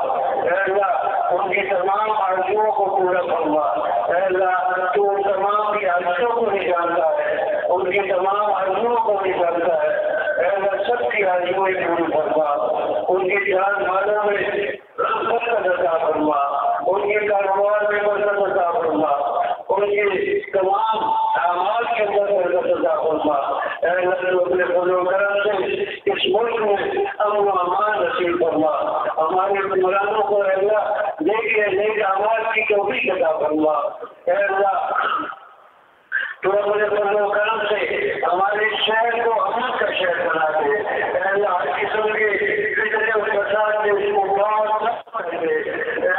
اے اللہ ان کی تمام آرزوؤں کو پورا فرما، اے اللہ تو ان تمام کی آرزوؤں کو نہیں جانتا ہے، ان کی تمام آرزوؤں کو نہیں جانتا ہے، اے اللہ سب کی آرزوئیں پوری فرما، ان کی جان مالوں میں برکت عطا فرما، ان کے کاروبار میں برکت عطا فرما، ان کے تمام اعمال کے اندر برکت عطا فرما، اے اللہ تو اپنے فضل و کرم سے اس ملک میں امن و امان نصیب فرما، ہمارے حکمرانوں کو اے اللہ نیک اعمال کی توفیق عطا فرما، اے اللہ تو اپنے فضل و کرم سے ہمارے شہر کو امن کا شہر بنا دے، اے اللہ ہر قسم کے فتنے و فساد سے اس کو بہت کر دے، اے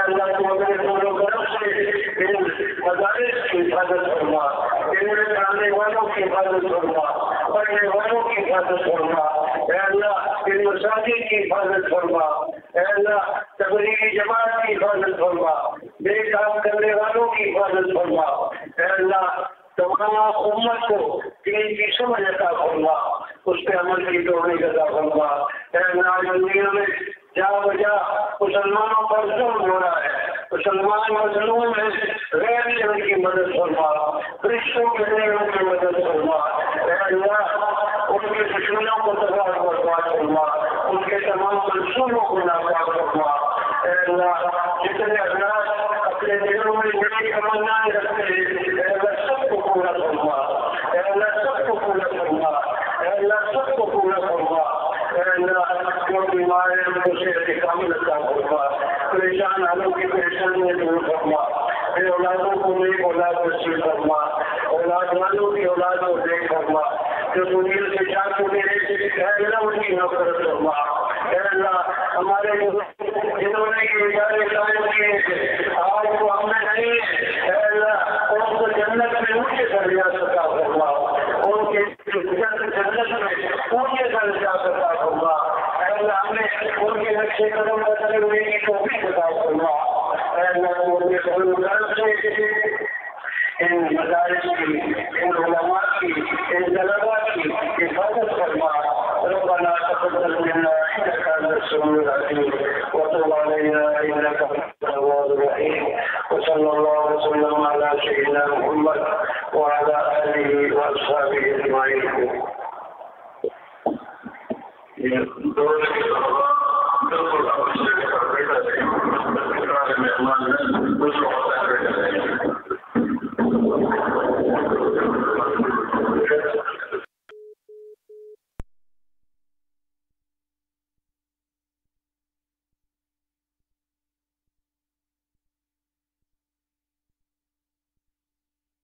اللہ تو اپنے فضل و کرم سے ان مدارس کی حفاظت فرما، ان میں پڑھانے والوں کی حفاظت فرما، پڑھنے والوں کی حفاظت فرما، اے اللہ ان مساجد کی حفاظت فرما، اے اللہ تبلیغی جماعت کی حفاظت فرما، بے کام کرنے والوں کی حفاظت فرما، اے اللہ تمام امت کو دین کی سمجھ عطا فرما، اس پہ عمل کی توفیق عطا فرما، اے اللہ دنیا میں جا بجا مسلمانوں پر ظلم ہو رہا ہے، مسلمان مظلوم ہے، غیر سے ان کی مدد فرما، فرشتوں کے لیے ان کی مدد فرما، اے اللہ ان کے دشمنوں کو تباہ و برباد فرما، ان کے تمام منصوبوں کو ناکام فرما، اے اللہ جتنے افراد اپنے دلوں میں بڑی تمنائیں رکھتے ہیں، اے اللہ سب کو پورا فرما، اے اللہ سب کو پورا فرما، اے اللہ سب کو پورا فرما، اے اللہ جو بیمار ہیں ان کو صحت کامل عطا فرما، پریشان حالوں کی پریشانیاں دور فرما، اے اولادوں کو نیک اولاد نصیب فرما، اولاد والوں کی اولاد کو دیکھ فرما، جو دنیا سے جا چکے ہیں اے اللہ ان کی نفرت فرما، اے اللہ ہمارے جنہوں نے یہ ادارے قائم کیے تھے آج وہ ہم میں نہیں، اے اللہ ان کو جنت میں اونچے درجات عطا فرما، ان کے جنت میں اونچے درجات عطا فرما، اے اللہ ہمیں ان کے نقشے قدم بدلے ہوئے کی توفیق عطا فرما، اے اللہ وہ اپنے فضل و کرم سے ان مدارس کی، ان علماء کی، ان طلباء کی حفاظت فرما، ربنا تقبل منا انك انت السميع العليم وتب علينا انك انت التواب الرحيم، وصلى الله وسلم على سيدنا